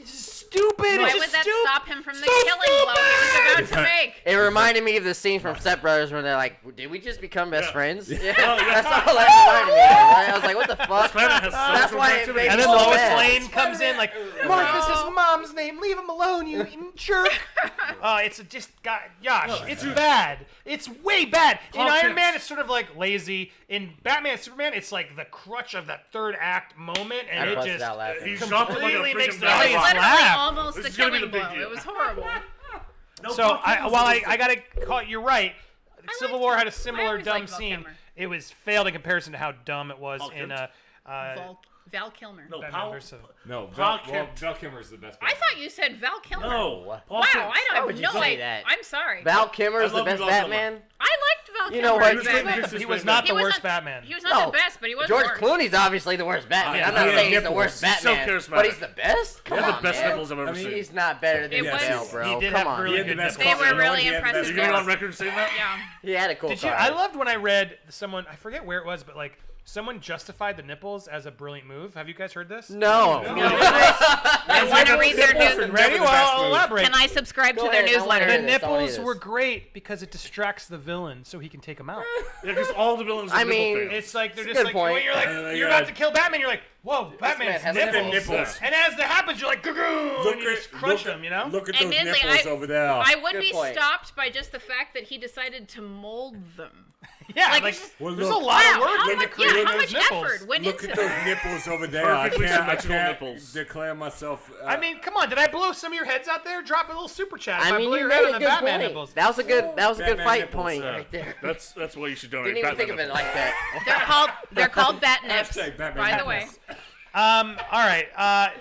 stupid. Why it's would just that stupid. stop him from the So killing blow he was about to make? It reminded me of the scene from Step Brothers where they're like, "Did we just become best friends?" Yeah, Oh, yeah. that's all that reminded me of. Right? I was like, "What the fuck?" Planet has so That's much why it activity. made And me then so Lois mad. Lane comes in like, Martha's his mom's name. Leave him alone, you jerk. It's just Josh. It's bad. It's way bad. In Paul Iron Kent. Man, it's sort of like lazy. In Batman and Superman, it's like the crutch of that third act moment, and I it busted just out laughing. He dropped him like a completely makes freaking the It was audience dog. literally laugh. almost This a is gonna be killing the big blow. deal. It was horrible. So I gotta call it. You're right. Civil liked War him. had a I similar always dumb liked Val scene. Kilmer. It was failed in comparison to how dumb it was Val in Kilmer? Val Kilmer. No, Batman Paul. versus- No, Val Val Kilmer's the best. I thought you said Val Kilmer. No. Paul Wow, Kent. I Why don't would you know. say that? I'm sorry. Val Kilmer's I the love best you, Val Kilmer. Batman. I liked Val You Kilmer. know what? as He was great in Batman. Dixie's He was Batman. not the He worst wasn't- Batman. He was not No. the best, but he was George worse. Clooney's obviously the worst Batman. Yeah, I'm not he had saying he's the nipples. worst He's so Batman, charismatic. but he's the best. Come He had the on, best man. nipples I've ever I mean, seen. He's not better than It was- Bale, bro. he did Come have on. really He had the good best They nipples. were You know really he had the impressive. best You get on nipples. record saying that? Yeah. He had a cool Did you? car. I loved when I read someone. I forget where it was, but like someone justified the nipples as a brilliant move. Have you guys heard this? No. I want to read their news. Ready? Well, I'll elaborate. Can I subscribe Go to their ahead, I wanna newsletter? hear The this. I wanna hear nipples this. were great because it distracts the villain, so he can take them out. Yeah, because all the villains are I mean, nipple fans. It's like they're That's just a like good point. when you're like Oh my you're God. about to kill Batman. You're like, whoa, Batman's has nipples. nipples. And as that happens, you're like, goo and you just crunch them. You know? Look at those Admittedly, nipples over there. I would Good be point. stopped by just the fact that he decided to mold them. Yeah, Like, like it's just- Well, there's look- a lot Wow, of work how into much, creating how those much nipples. effort went Look into at that? those nipples over there. I Perfectly can't symmetrical nipples. declare myself. I mean, come on, did I blow some of your heads out there? Drop a little super chat. If I mean, blew you your made head a on the good Batman point. nipples. That was a good Batman fight nipples, point Yeah. right there. That's why you should donate. Didn't even Batman think of it nipples. like that. They're called bat nips. Hashtag Batman By the nipples. way, All right.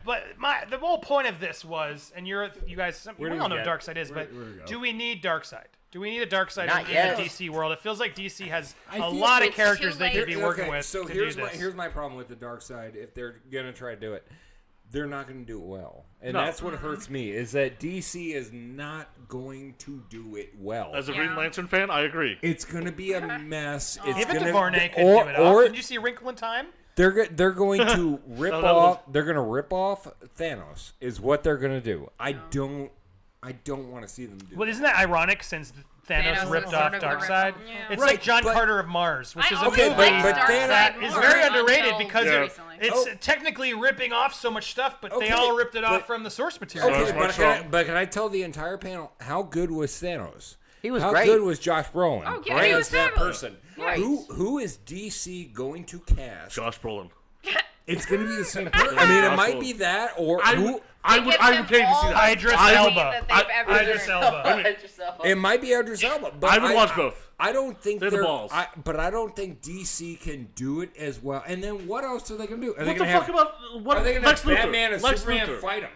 But the whole point of this was, and you guys, we Where do all we know get? Darkseid is, Where but do we go? do we need Darkseid? Do we need a Darkseid Not in yet. the DC world? It feels like DC has I a feel lot of it's characters too they could late. be working Okay, with so to here's do this. here's my problem with the dark side. If they're gonna try to do it, they're not gonna do it well, and No. that's what hurts me. Is that DC is not going to do it well. As a Yeah. Green Lantern fan, I agree. It's gonna be a mess. It's Even gonna, DuVernay could or, do it or off. Did you see Wrinkle in Time? they're going to rip No, that was- off. They're gonna rip off Thanos. Is what they're gonna do. I don't want to see them do. Well, isn't that ironic since Thanos Thanos ripped is off sort of the Darkseid? rip-off, yeah. It's Right, like John but- Carter of Mars, which is a always movie liked liked Darkseid that is very more underrated until because Yeah. recently. it's technically ripping off so much stuff, but they Okay, all ripped it off but- from the source material. Okay, That's but what's can, I, wrong. but can I tell the entire panel how good was Thanos? He was how great. good was Josh Brolin? Oh, yeah, right? he was As that fabulous. person. Right. Who is DC going to cast? Josh Brolin. It's going to be the same person. I mean, it Josh might Brolin. be that, or I who? would. I would Give pay them to see all that. Idris the Elba. that they've ever Idris earned. Elba. It might be Idris Elba. But I would watch both. I don't think They're the balls. But I don't think DC can do it as well. And then what else are they going to do? Are they What going the to fuck have? about what Are they going to Lex have Luthor? Batman and Lex Superman Luthor. fight him?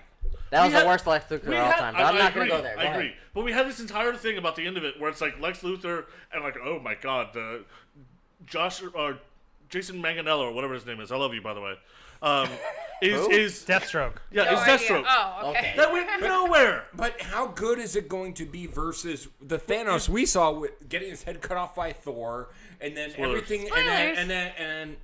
That was We the had- worst Lex Luthor of all time, but I'm not going to go there. Go I ahead. agree. But we had this entire thing about the end of it where it's like Lex Luthor and like, oh my god, Jason Manganiello or whatever his name is. I love you, by the way. Is Deathstroke. yeah, No is idea. Deathstroke. Oh, okay. Okay. That went nowhere. But how good is it going to be versus the Thanos we saw with getting his head cut off by Thor, and then Spoilers. everything, Spoilers. and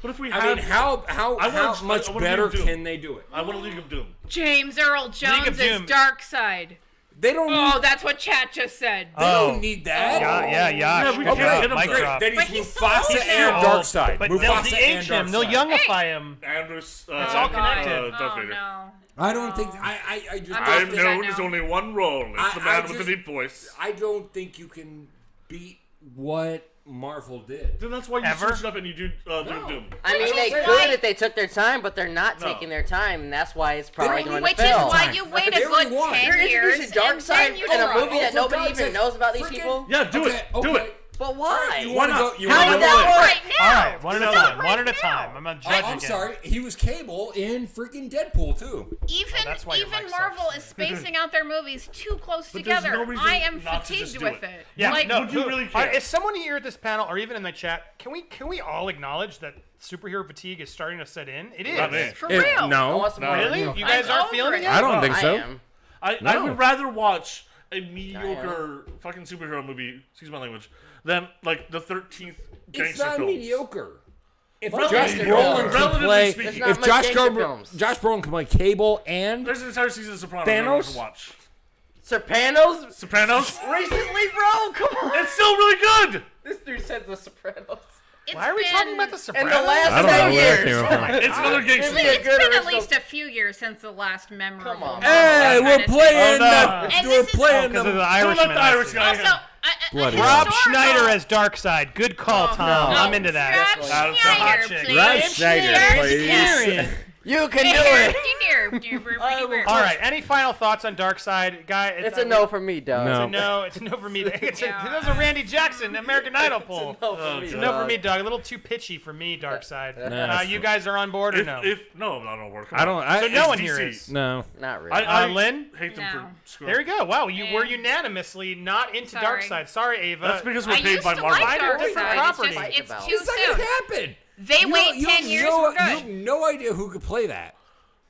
What if we I had? mean, how I want- much I want better League of Doom. can they do it? I want a League of Doom. James Earl Jones of is Doom. Darkseid. They don't. Oh, that's what chat just said. They don't need that. Yeah, Yeah, we Good can job. get him Mic there. drop. Then But he's he's so Mufasa old and now. Darkseid. But they'll Mufasa de-age and him. They'll Darkseid. youngify him. Andrews. It's all connected. Darth Oh, Vader. no. I don't think. I just. I'm don't I'm After think- that known now. as only one role. It's the I man with just- the deep voice. I don't think you can beat what Marvel did. Then that's why you Ever? switch it up and you do Doom. I mean, they could if they took their time, but they're not No. taking their time, and that's why it's probably don't going Which to is fail. why you wait a They good already won. 10 You're years introducing and then Darkseid you in a try. movie that for nobody God's even sake, knows about these freaking- people. Yeah, do it. Do it. But why? You want to go? You How wanna did go that in? work? Right now. All right, one at a time. Right One at a now. time. I'm not judging. I'm sorry. He was Cable in freaking Deadpool too. that's why your Even mic Marvel sucks. is spacing out their movies too close But there's together. no reason I am not to just fatigued do with it. it. Yeah, Like, no. would you really care? Is someone here at this panel or even in the chat? Can we all acknowledge that superhero fatigue is starting to set in? It is. Not me. for It- real. I no, want some more. Really? You guys I'm aren't over feeling it. it yet? I don't think I so. am. I No. would rather watch a mediocre fucking superhero movie, excuse my language, than like the 13th It's gangster not film. mediocre. If Relatively Josh speaking. Brolin can Relatively play, speaking. There's not if much Josh gangster Brolin, films. Josh Brolin can play Cable and There's an entire season of Sopranos Thanos? to watch. Sopranos? Sopranos? Recently, bro? Come on. It's still really good! This dude said The Sopranos. It's Why are we been- talking about the In Sopranos? the last I don't know 10 where that years. came from. It's another gangster Give me film. a It's good been at original- least a few years since the last memorable. Come on. Hey, we're playing no. the And we're this is- playing Because of the the Irishman. the Irishman. Also, Bloody Rob historical- Schneider as Darkseid. Good call, Tom. no. I'm into that. Rob That's a Schneider, hot chick. please. Rob Schneider, please. You can do it. All right. Any final thoughts on Darkseid, guy? It's a no for me, dog. No. No, it's a no for me. It's a, that was a Randy Jackson American Idol poll. No for me, It's a no for dog. me, dog. A little too pitchy for me, Darkseid. that's You guys are on board or no? No, I'm not on work. I don't. So no It's one here DC. is. No. Not really. I Lynn? hate them No. for screwing. There we go. Wow, you were Yeah. unanimously not into Sorry. Darkseid. Sorry, Ava. That's because we're I paid used by to Marvel. like Find a different Darkseid. property. It's About. too It's not soon. gonna happen. They wait You 10 have years, no, we're You have good. no idea who could play that.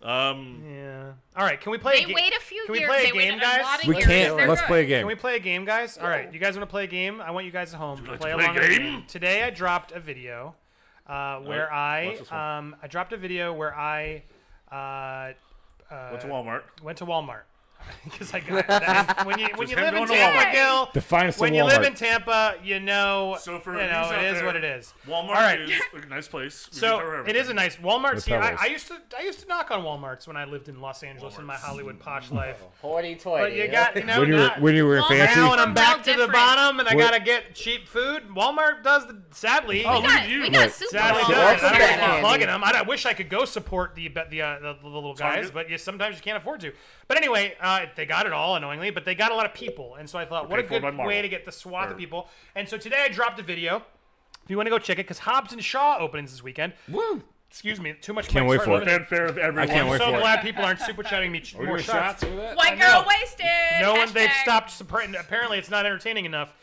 Yeah. All right. Can we play? They wait a few Can we years. play a They wait game, a guys? lot of We years. can't. They're Let's good. play a game. Can we play a game, guys? All right. You guys want to play a game? I want you guys at home to like play to play along. a with game? me. Today I dropped a video where what's this one? I dropped a video where I Went to Walmart. went to Walmart. Because I got that. When you Just live him in going to Tampa, Walmart. Gil, The finest when of you live Walmart. in Tampa, you know, So for you these know, out it is there, what it is. Walmart All right. is a nice place. We So can cover it is a everything. nice Walmart's With here. pebbles. I used to knock on Walmarts when I lived in Los Angeles in my Hollywood posh life. Hoity-toity. But you got, you know, When you were Walmart- fancy. now when I'm Well, back to the different. bottom and I What- gotta get cheap food, Walmart does the sadly. Oh, We look at got, you. we got Look, Super Sadly Bowl. does. Welcome I'm back, not Andy. plugging them. I wish I could go support the little guys, Target? but sometimes you can't afford to. But anyway, they got it all annoyingly, but they got a lot of people, and so I thought, what a paid for good by Marvel. way to get the swath of Or- people. And so today I dropped a video. If you want to go check it, because Hobbs Shaw opens this weekend. Woo. Excuse me, too much. Can't wait for it. Fanfare of everyone. I can't I'm wait so for it. glad people aren't super chatting me Are we more doing shots. shots with it? White know. girl wasted. No one. They've Hashtag. stopped. Apparently, it's not entertaining enough.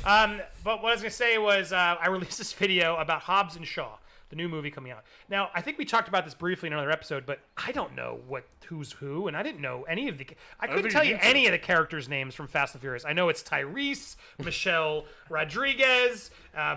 But what I was gonna say was I released this video about Hobbs and Shaw, the new movie coming out. Now, I think we talked about this briefly in another episode, but I don't know who's who, and I didn't know any of the. I couldn't think tell you you need to. any of the characters' names from Fast and Furious. I know it's Tyrese, Michelle Rodriguez,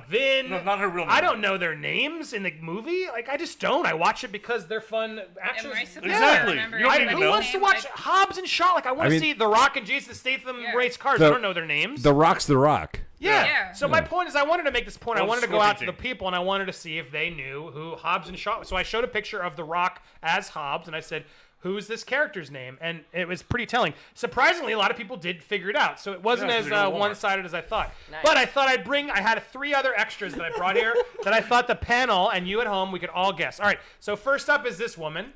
Vin. No, not her real name. I don't know their names in the movie. Like, I just don't. I watch it because they're fun actors. Exactly. Remember You don't his even Who know. wants to name? watch Hobbs and Shaw? Like, I want I to mean- see The Rock and Jason Statham Yeah. race cars. The- I don't know their names. The Rock's the Rock. Yeah. Yeah. So my point is, I wanted to make this point. I Well, wanted to go out to the Scorpion. people, and I wanted to see if they knew who Hobbs and Shaw. So I showed a picture of The Rock as Hobbs, and I said, "Who's this character's name?" And it was pretty telling. Surprisingly, a lot of people did figure it out. So it wasn't Yeah, as 'cause they go to Walmart. one-sided as I thought. Nice. But I thought I'd bring. I had 3 other extras that I brought here that I thought the panel and you at home we could all guess. All right. So first up is this woman.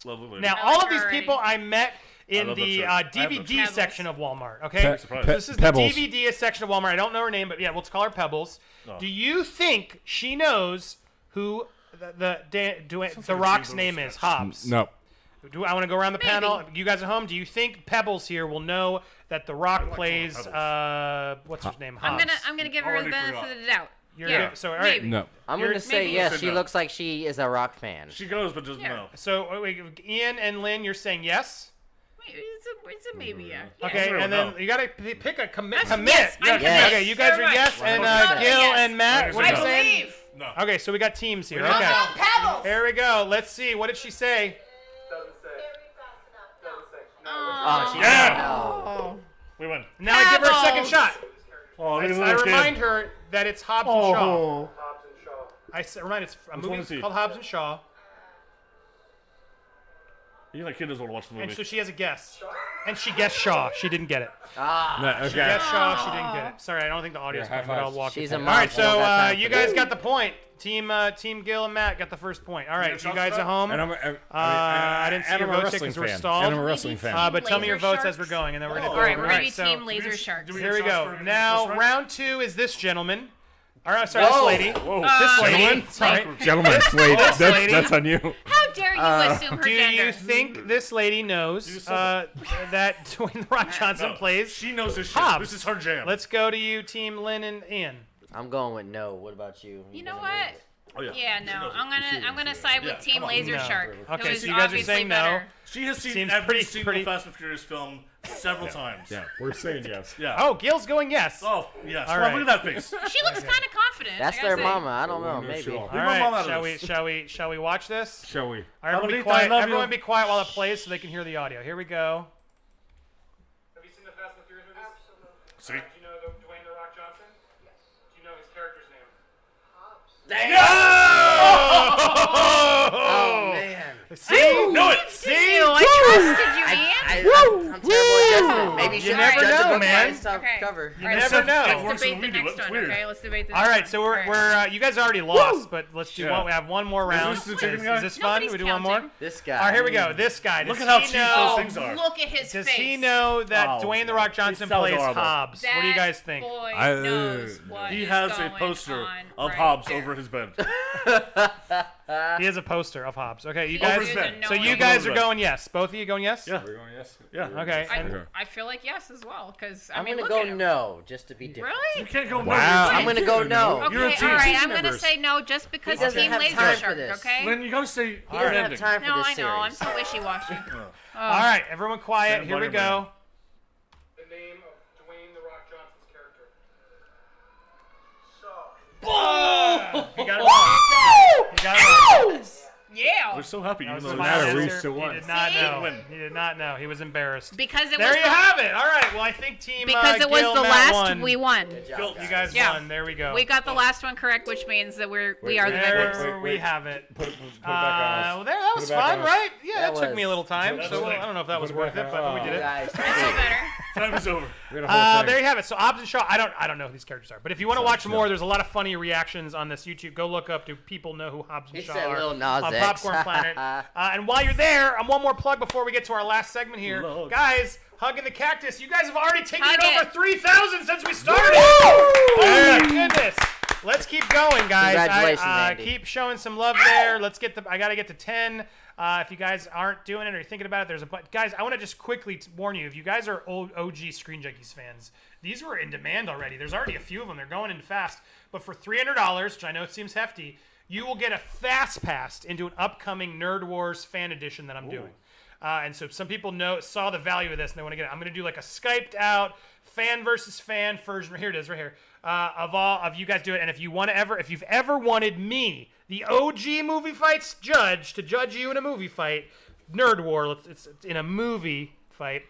Lovely lady. Now, I all like of these her already. people I met in love that the shirt. I have that DVD shirt. section of Walmart. Okay, surprised. this is the Pebbles. DVD section of Walmart. I don't know her name, but yeah, we'll call her Pebbles. Oh. Do you think she knows who the like Rock's a name Dreamville is? sketch. Hobbs. No. I want to go around the Maybe. panel. You guys at home, do you think Pebbles here will know that the Rock like plays? Pebbles. What's his name? I'm Hobbs. gonna give her the Already benefit forgot. of the doubt. You're Yeah. good. So all right. Maybe. No. I'm You're- going to say maybe. yes. Say She no. looks like she is a rock fan. She goes, but doesn't Yeah. know. So wait, Ian and Lynn, you're saying yes. It's a maybe, yeah. Okay, I don't and then know. you gotta pick a commit. That's- yes, I'm Yes. Okay, you guys are Right. yes, and 100%. Gil Yes. and Matt. What are you I saying? believe. No. Okay, so we got teams here. We Okay, got Pebbles. here we go. Let's see. What did she say? Oh, she Yeah. Oh. We win. Now I give her a second Pebbles. shot. Oh, I, look at I that remind kid. her that it's Hobbs and Shaw. Oh. Remind it's a Which one movie is he? called Hobbs and Shaw. You like kid doesn't want to watch the movie. And so she has a guess. And she guessed Shaw. She didn't get it. No, She guessed Shaw. She didn't get it. Sorry, I don't think the audio's Here, high playing, but I'll fives. walk She's you a through. mom. All right, I don't got so time you for guys that. got the point. Team Gil and Matt got the first point. All right, you guys at home. And I didn't see your votes because we're stalled. And I'm a wrestling fan. But tell me your Laser votes as we're sharks? going, and then we're going to All go right, over. we're gonna be so Team Laser Sharks. do we here we get shots go. for Now, first round? round 2 is this gentleman. All right, sorry, Whoa. this lady. Whoa. This lady. Gentlemen? Sorry. Gentlemen, wait, lady. that's on you. How dare you assume her Do gender? you think this lady knows that Dwayne The Rock Johnson No, plays? She knows this shit. Hobbs. This is her jam. Let's go to you, Team Lynn and Ian. I'm going with no. What about you? You know doesn't what? believe it. Oh, yeah. Yeah, She no. knows it. I'm gonna side with Yeah, Team come on. Laser No. Shark. Okay, It was so you guys are obviously saying no. better. She has seen Seems every pretty- single pretty- Fast and Furious film several times. Yeah, we're saying yes. Yeah. Oh, Gil's going yes. Oh, yes. All Well, right. look at that face. She looks kind of confident. That's I gotta their say. mama. I don't know. No, Maybe. sure. All Leave my mom out right, of shall we watch this? Shall we? All right, everyone be Abuelita, I quiet. love Everyone you. be quiet while it plays so they can hear the audio. Here we go. Have you seen the Fast and Furious movies? See? Do you know Dwayne The Rock Johnson? Yes. Do you know his character's name? Oh man. See? Know it. See? I trusted you, Ian. I'm terrible at guessing. Maybe you should never judge a know, book by man. its top Okay. cover. You All right, never Except know. it works Let's debate when the we do next it. It's one. weird. Okay, let's debate the All next right, one. so All right. we're you guys already lost, but let's do Yeah. one. We have one more round. this the chicken Is guy? this fun? Nobody's We do one more. counting. This guy. All right, here we go. This guy. Look Does at how he cheap know? those things are. Look at his Does face. he know that Oh, Dwayne The Rock Johnson so plays adorable. Hobbs? What do you guys think? Boy I- knows what He is has a going poster on of right Hobbs there. over his bed. He has a poster of Hobbs. Okay, you Over guys. his bed. So you Over guys his are bed. going yes. Both of you going yes? Yeah. We're going yes. Yeah. Okay. and- I feel like yes as well, because I I'm mean, gonna look go at him. no, just to be different. You Really? can't go Wow. I'm gonna go no. Okay, You're a team. all right. Team I'm gonna members. say no just because doesn't Team have Laser time for Shark. this. Okay. Then you gotta say He doesn't have ending. time for No, this I know. I'm series. so wishy-washy. All right, everyone quiet. Stand Here by we your go. man. The name of Dwayne The Rock Johnson's character. He got it wrong. He got it wrong. Yeah. We're so happy That was even the though final matter, we answer. still He won. did not See? know. Win. He did not know. He was embarrassed. Because it There was you the, have it. All right. Well, I think team because it was Gil, the Matt last won. we won. Good job, Phil, You guys Yeah. won. There we go. We got the last one correct, which means that we are the there victors. we have it. Put it back on Well, us. there, that Put was it back fun, on us. right? Yeah, That that took me a was- little time. That's So right. I don't know if that was Put it worth back it, but we on. did it. Guys, I feel better. time is over. We had a whole thing. There you have it. So Hobbs and Shaw. I don't know who these characters are, but if you want to watch more, there's a lot of funny reactions on this YouTube. Go look up. Do people know who Hobbs and He Shaw said are Lil Nas on X. Popcorn Planet? And while you're there, one more plug before we get to our last segment here, Lord. guys. Hugging the Cactus. You guys have already taken Hug it it. over 3,000 since we started. Oh my goodness. Let's keep going, guys. Congratulations, Andy. Keep showing some love there. Let's get I got to get to 10. If you guys aren't doing it or you're thinking about it, there's guys. I want to just quickly warn you. If you guys are old OG Screen Junkies fans, these were in demand already. There's already a few of them. They're going in fast. But for $300, which I know seems hefty, you will get a fast pass into an upcoming Nerd Wars fan edition that I'm doing. And so some people saw the value of this and they want to get it. I'm going to do like a Skyped out fan versus fan version. Here it is, right here. Of you guys do it. And if you've ever wanted me, the OG movie fights judge, to judge you in a movie fight, Nerd War. It's in a movie fight.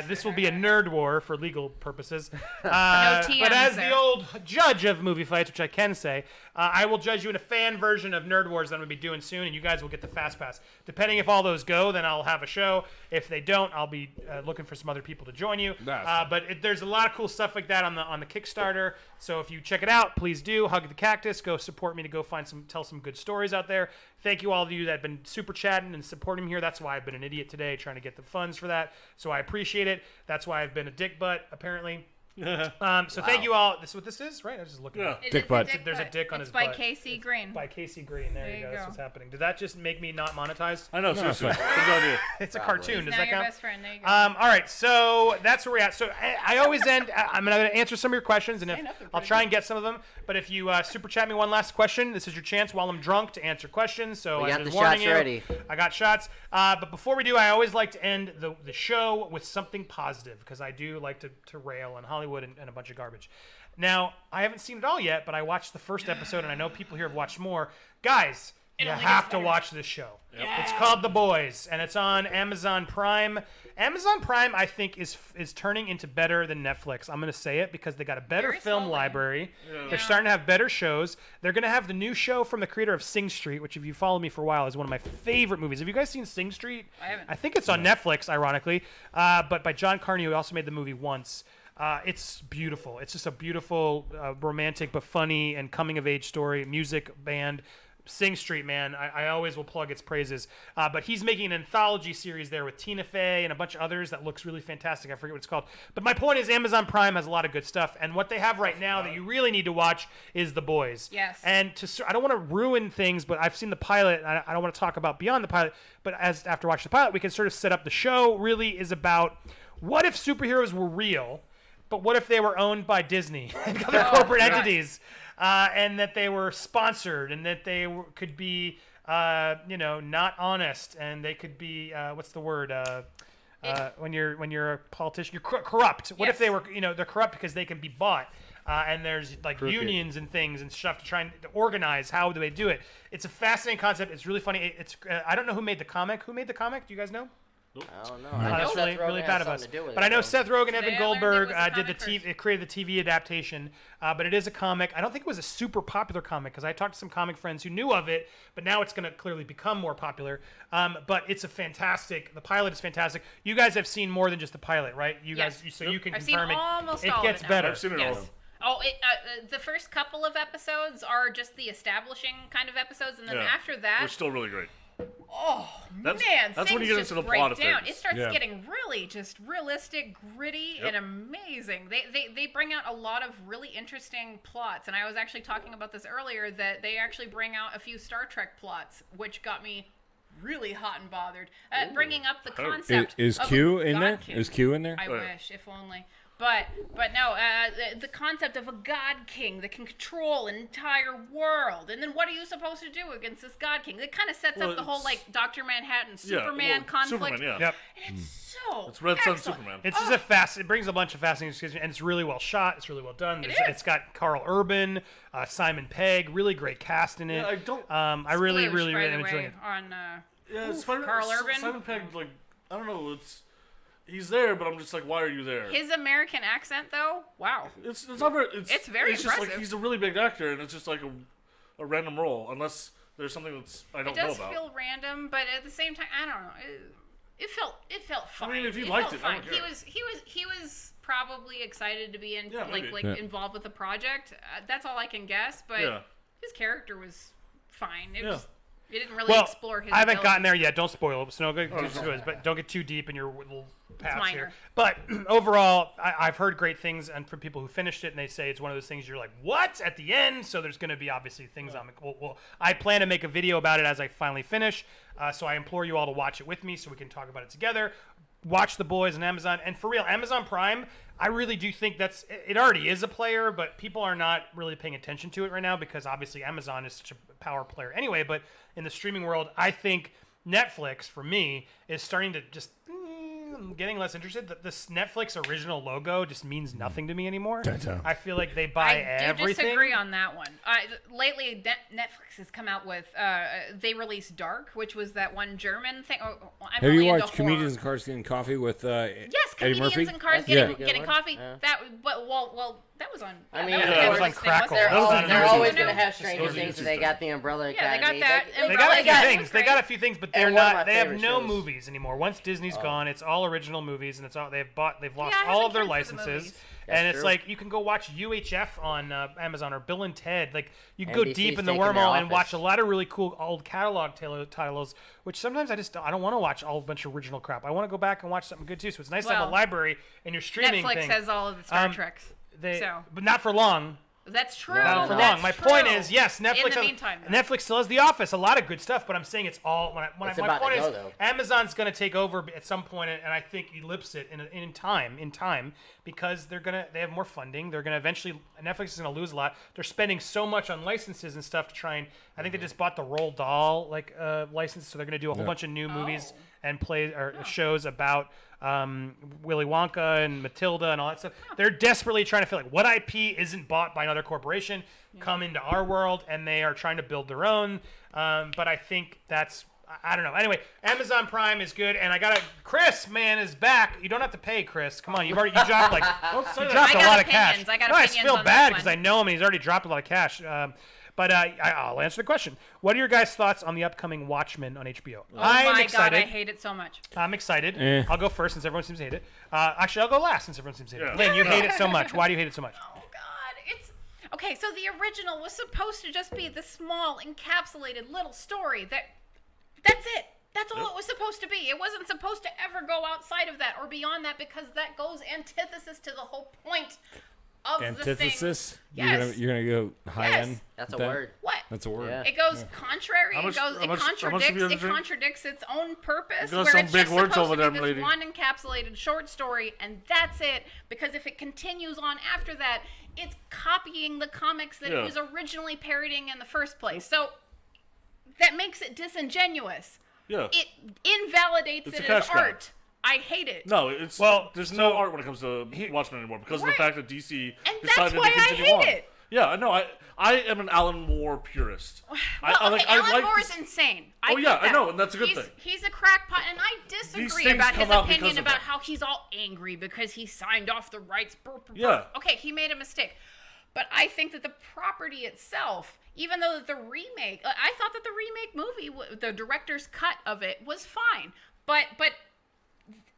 This will be a nerd war for legal purposes. TMs But as the there. old judge of movie fights, which I can say, I will judge you in a fan version of Nerd Wars that I'm going to be doing soon, and you guys will get the Fast Pass. Depending if all those go, then I'll have a show. If they don't, I'll be looking for some other people to join you. But there's a lot of cool stuff like that on the Kickstarter. So if you check it out, please do. Hug the Cactus. Go support me to go tell some good stories out there. Thank you all of you that have been super chatting and supporting me here. That's why I've been an idiot today trying to get the funds for that. So I appreciate it. That's why I've been a dick butt, apparently. So thank you all. This is what this is, right? I was just looking. Yeah. It Dick is butt. There's a dick on it's his by butt. Casey Green. By Casey Green. There you go. That's go. what's happening. Did that just make me not monetized? I know, seriously. Good idea. It's a Probably. cartoon. Does Now that your count? best friend. There you go. All right, so that's where we're at. So I always end. I'm going to answer some of your questions, and I'll try and get some of them. But if you super chat me one last question, this is your chance while I'm drunk to answer questions. So We I'm got just the warning shots you. ready. I got shots. But before we do, I always like to end the show with something positive because I do like to rail on Hollywood and a bunch of garbage. Now, I haven't seen it all yet, but I watched the first episode, and I know people here have watched more. Guys, You only have gets to better. watch this show. Yeah. It's called The Boys, and it's on Amazon Prime. Amazon Prime, I think, is turning into better than Netflix. I'm going to say it because they got a better Very film slowly. library. Yeah. They're starting to have better shows. They're going to have the new show from the creator of Sing Street, which, if you follow me for a while, is one of my favorite movies. Have you guys seen Sing Street? I haven't. I think it's on Netflix, ironically, but by John Campia, who also made the movie Once. It's beautiful. It's just a beautiful, romantic but funny and coming-of-age story, music, band. Sing Street, man. I always will plug its praises. But he's making an anthology series there with Tina Fey and a bunch of others that looks really fantastic. I forget what it's called. But my point is Amazon Prime has a lot of good stuff. And what they have right now that you really need to watch is The Boys. Yes. And I don't want to ruin things, but I've seen the pilot. And I don't want to talk about beyond the pilot. But after watching the pilot, we can sort of set up the show. Really is about what if superheroes were real, but what if they were owned by Disney and other corporate entities? And that they were sponsored, and that they could be, not honest, and they could be, what's the word? When you're a politician, you're corrupt. What if Yes. they were, they're corrupt because they can be bought, and there's like unions and things and stuff to try and organize. How do they do it? It's a fascinating concept. It's really funny. It's I don't know who made the comic. Who made the comic? Do you guys know? I don't know. That's Seth really, Rogen really has bad of something us. to do with But it, I know though. Seth Rogen, Today Evan I learned it Goldberg was a did the comic TV. It created the TV adaptation, but it is a comic. I don't think it was a super popular comic because I talked to some comic friends who knew of it, but now it's going to clearly become more popular. But it's the pilot is fantastic. You guys have seen more than just the pilot, right? You Yes. guys, so you can I've seen confirm almost it all of gets it now. better. I've seen it all. Oh, the first couple of episodes are just the establishing kind of episodes, and then Yeah. after that, We're still really great. man, that's when things you get just into the break plot of down. things. It starts Yeah. getting really just realistic, gritty, Yep. and amazing. They bring out a lot of really interesting plots, and I was actually talking about this earlier, that they actually bring out a few Star Trek plots, which got me really hot and bothered. Bringing up the concept Is of Q a in there? God King. Is Q in there? I Oh, yeah. wish, if only. But no, the concept of a God King that can control an entire world, and then what are you supposed to do against this God King? It kind of sets Well, up the whole it's- Dr. Manhattan, Yeah, Superman well, conflict. Superman, yeah. Yep. And it's so It's Red Sun excellent. Superman. It's just it brings a bunch of fascinating discussions, and it's really well shot. It's really well done. It is. It's got Carl Urban, Simon Pegg, really great cast in it. Yeah, I don't- I really, Sploosh, really, by really the enjoy way, it. on Yeah, Carl Urban. Simon Pegg, I don't know. He's there, but I'm just like, why are you there? his American accent, though. Wow. It's not very. It's very It's just like impressive. he's a really big actor, and it's just like a random role, unless there's something that's I It don't know does about. feel random, but at the same time, I don't know. It felt fine. mean, if you it liked felt it, I don't fine. He was probably excited to be in Yeah, maybe. Yeah. involved with the project. That's all I can guess. But Yeah. his character was fine. It Yeah. was. It didn't really Well, explore his. I haven't abilities. gotten there yet. Don't spoil it. So no, Oh, but don't get too deep in your little paths minor. here. But overall, I've heard great things, and from people who finished it, and they say it's one of those things you're like, what at the end? So there's going to be obviously things I plan to make a video about it as I finally finish. So I implore you all to watch it with me so we can talk about it together. Watch The Boys on Amazon, and for real, Amazon Prime. I really do think it already is a player, but people are not really paying attention to it right now because obviously Amazon is such a power player anyway. But in the streaming world, I think Netflix, for me, is starting to just I'm getting less interested. This Netflix original logo just means nothing to me anymore. I feel like they buy I do everything. disagree on that one. Lately, Netflix has come out with. They released Dark, which was that one German thing. I'm Have really you into watched horror. Comedians in Cars Getting Coffee with Yes, Eddie comedians Murphy? and cars That's getting, a good getting one. coffee. Yeah. That was on. I mean, that was yeah, a it was Netflix on thing, Crackle. wasn't it? Those are They're Those always are going to new. have Stranger Those are Things, new so they too. got the Umbrella Yeah, they Academy. got that. They got a few got- things. They got a few things, but they're And one of not. my They have favorite no shows. movies anymore. Once Disney's gone, it's all original movies, and it's all they've lost I all haven't of their cared for the licenses. movies. And That's it's true. like you can go watch UHF on Amazon or Bill and Ted. Like you can go NBC's deep in the taking their wormhole and office. watch a lot of really cool old catalog titles. Which sometimes I don't want to watch all a bunch of original crap. I want to go back and watch something good too. So it's nice to have a Well, library and your streaming Netflix thing. has all of the Star Um, Treks. They, so but not for long. that's true. Not for That's long. My true. point is, yes, Netflix. In the meantime, though. Netflix still has The Office, a lot of good stuff, but I'm saying it's all. My It's point about to is, go, though. Amazon's going to take over at some point, and I think eclipse it in time because they have more funding. They're going to eventually. Netflix is going to lose a lot. They're spending so much on licenses and stuff to try and. I think they just bought the Roald Dahl license, so they're going to do a whole bunch of new movies and shows about Willy Wonka and Matilda and all that stuff. They're desperately trying to feel like what IP isn't bought by another corporation come into our world, and they are trying to build their own. But I think that's, I don't know. Anyway, Amazon Prime is good, and Chris, man, is back. You don't have to pay, Chris. Come on, you dropped like you dropped a lot of cash. I got no, I opinions feel on bad this because one. I know him, and he's already dropped a lot of cash. But I'll answer the question. What are your guys' thoughts on the upcoming Watchmen on HBO? Oh I'm my excited. god, I hate it so much. I'm excited. I'll go first since everyone seems to hate it. Actually, I'll go last since everyone seems to hate it. Lynn, you hate it so much. Why do you hate it so much? Oh god, it's okay. So the original was supposed to just be the small, encapsulated little story. That's it. That's all it was supposed to be. It wasn't supposed to ever go outside of that or beyond that because that goes antithesis to the whole point of Antithesis? the thing. Yes. You're gonna go high Yes. end? That's a with that? word. What? That's a word. Yeah. It goes contrary. How much- it how much have you contradicts. ever It drink? contradicts its own purpose. You got Where some it's big just words supposed over to there, be this lady. one encapsulated short story, and that's it. Because if it continues on after that, it's copying the comics that it was originally parodying in the first place. So that makes it disingenuous. Yeah. It invalidates It's it a as cash grab. art. I hate it. No, there's no so- art when it comes to Watchmen anymore because of Right. the fact that DC And that's decided why to I continue hate on. it. Yeah, no, I am an Alan Moore purist. Well, I Alan Moore this- is insane. Oh, get yeah, I that. know, and that's a good he's, thing. He's a crackpot, and I These disagree things about his come out because opinion of about that. how he's all angry because he signed off the rights. Yeah. Okay, he made a mistake. But I think that the property itself, even though the remake, I thought that the remake movie, the director's cut of it, was fine. But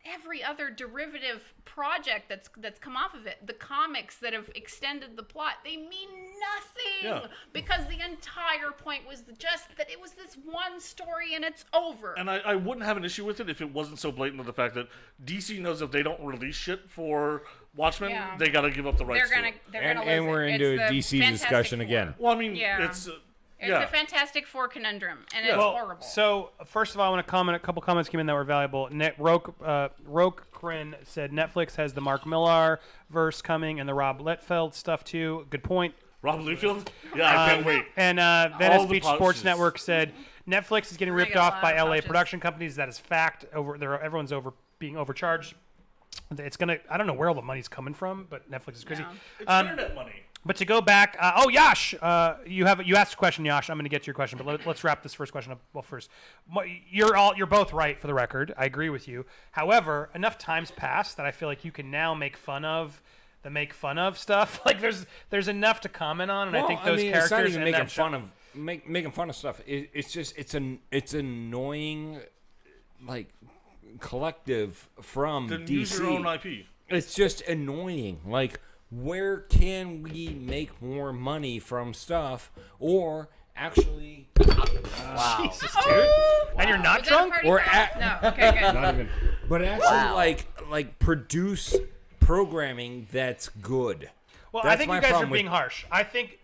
every other derivative project that's come off of it, the comics that have extended the plot, they mean nothing. Yeah. Because the entire point was just that it was this one story and it's over. And I wouldn't have an issue with it if it wasn't so blatant of the fact that DC knows if they don't release shit for Watchmen, Yeah. they got to give up the rights they're to gonna it. they're And, gonna lose and we're it. into It's a the DC Fantastic discussion Four. again. Well, I mean, Yeah. it's It's yeah. the Fantastic Four conundrum, and Yeah. it's Well, horrible. So first of all, I want to comment. A couple comments came in that were valuable. Roke Crin said Netflix has the Mark Millar verse coming and the Rob Liefeld stuff too. Good point. Rob Liefeld. Yeah, I can't wait. And Venice All the Beach Sports pouches. Network said Netflix is getting I ripped got a off lot by of LA pouches. production companies. That is fact. Everyone's being overcharged. It's gonna. I don't know where all the money's coming from, but Netflix is crazy. Yeah. It's internet money. But to go back, Yash, you asked a question, Yash. I'm going to get to your question, but let's wrap this first question up. Well, first, you're both right for the record. I agree with you. However, enough time's passed that I feel like you can now make fun of the make fun of stuff. Like there's enough to comment on, and I think those characters it's not even and making that show- fun of making fun of stuff. It's just it's annoying, like collective from Then DC. use your own IP. It's just annoying. Like, where can we make more money from stuff, or actually Wow. Jesus, dude. And you're not Was that a drunk? party Or foul? at- No. Okay, good. not even, but actually Wow. like produce programming that's good. Well, I That's think my you guys are problem with- being harsh. I think.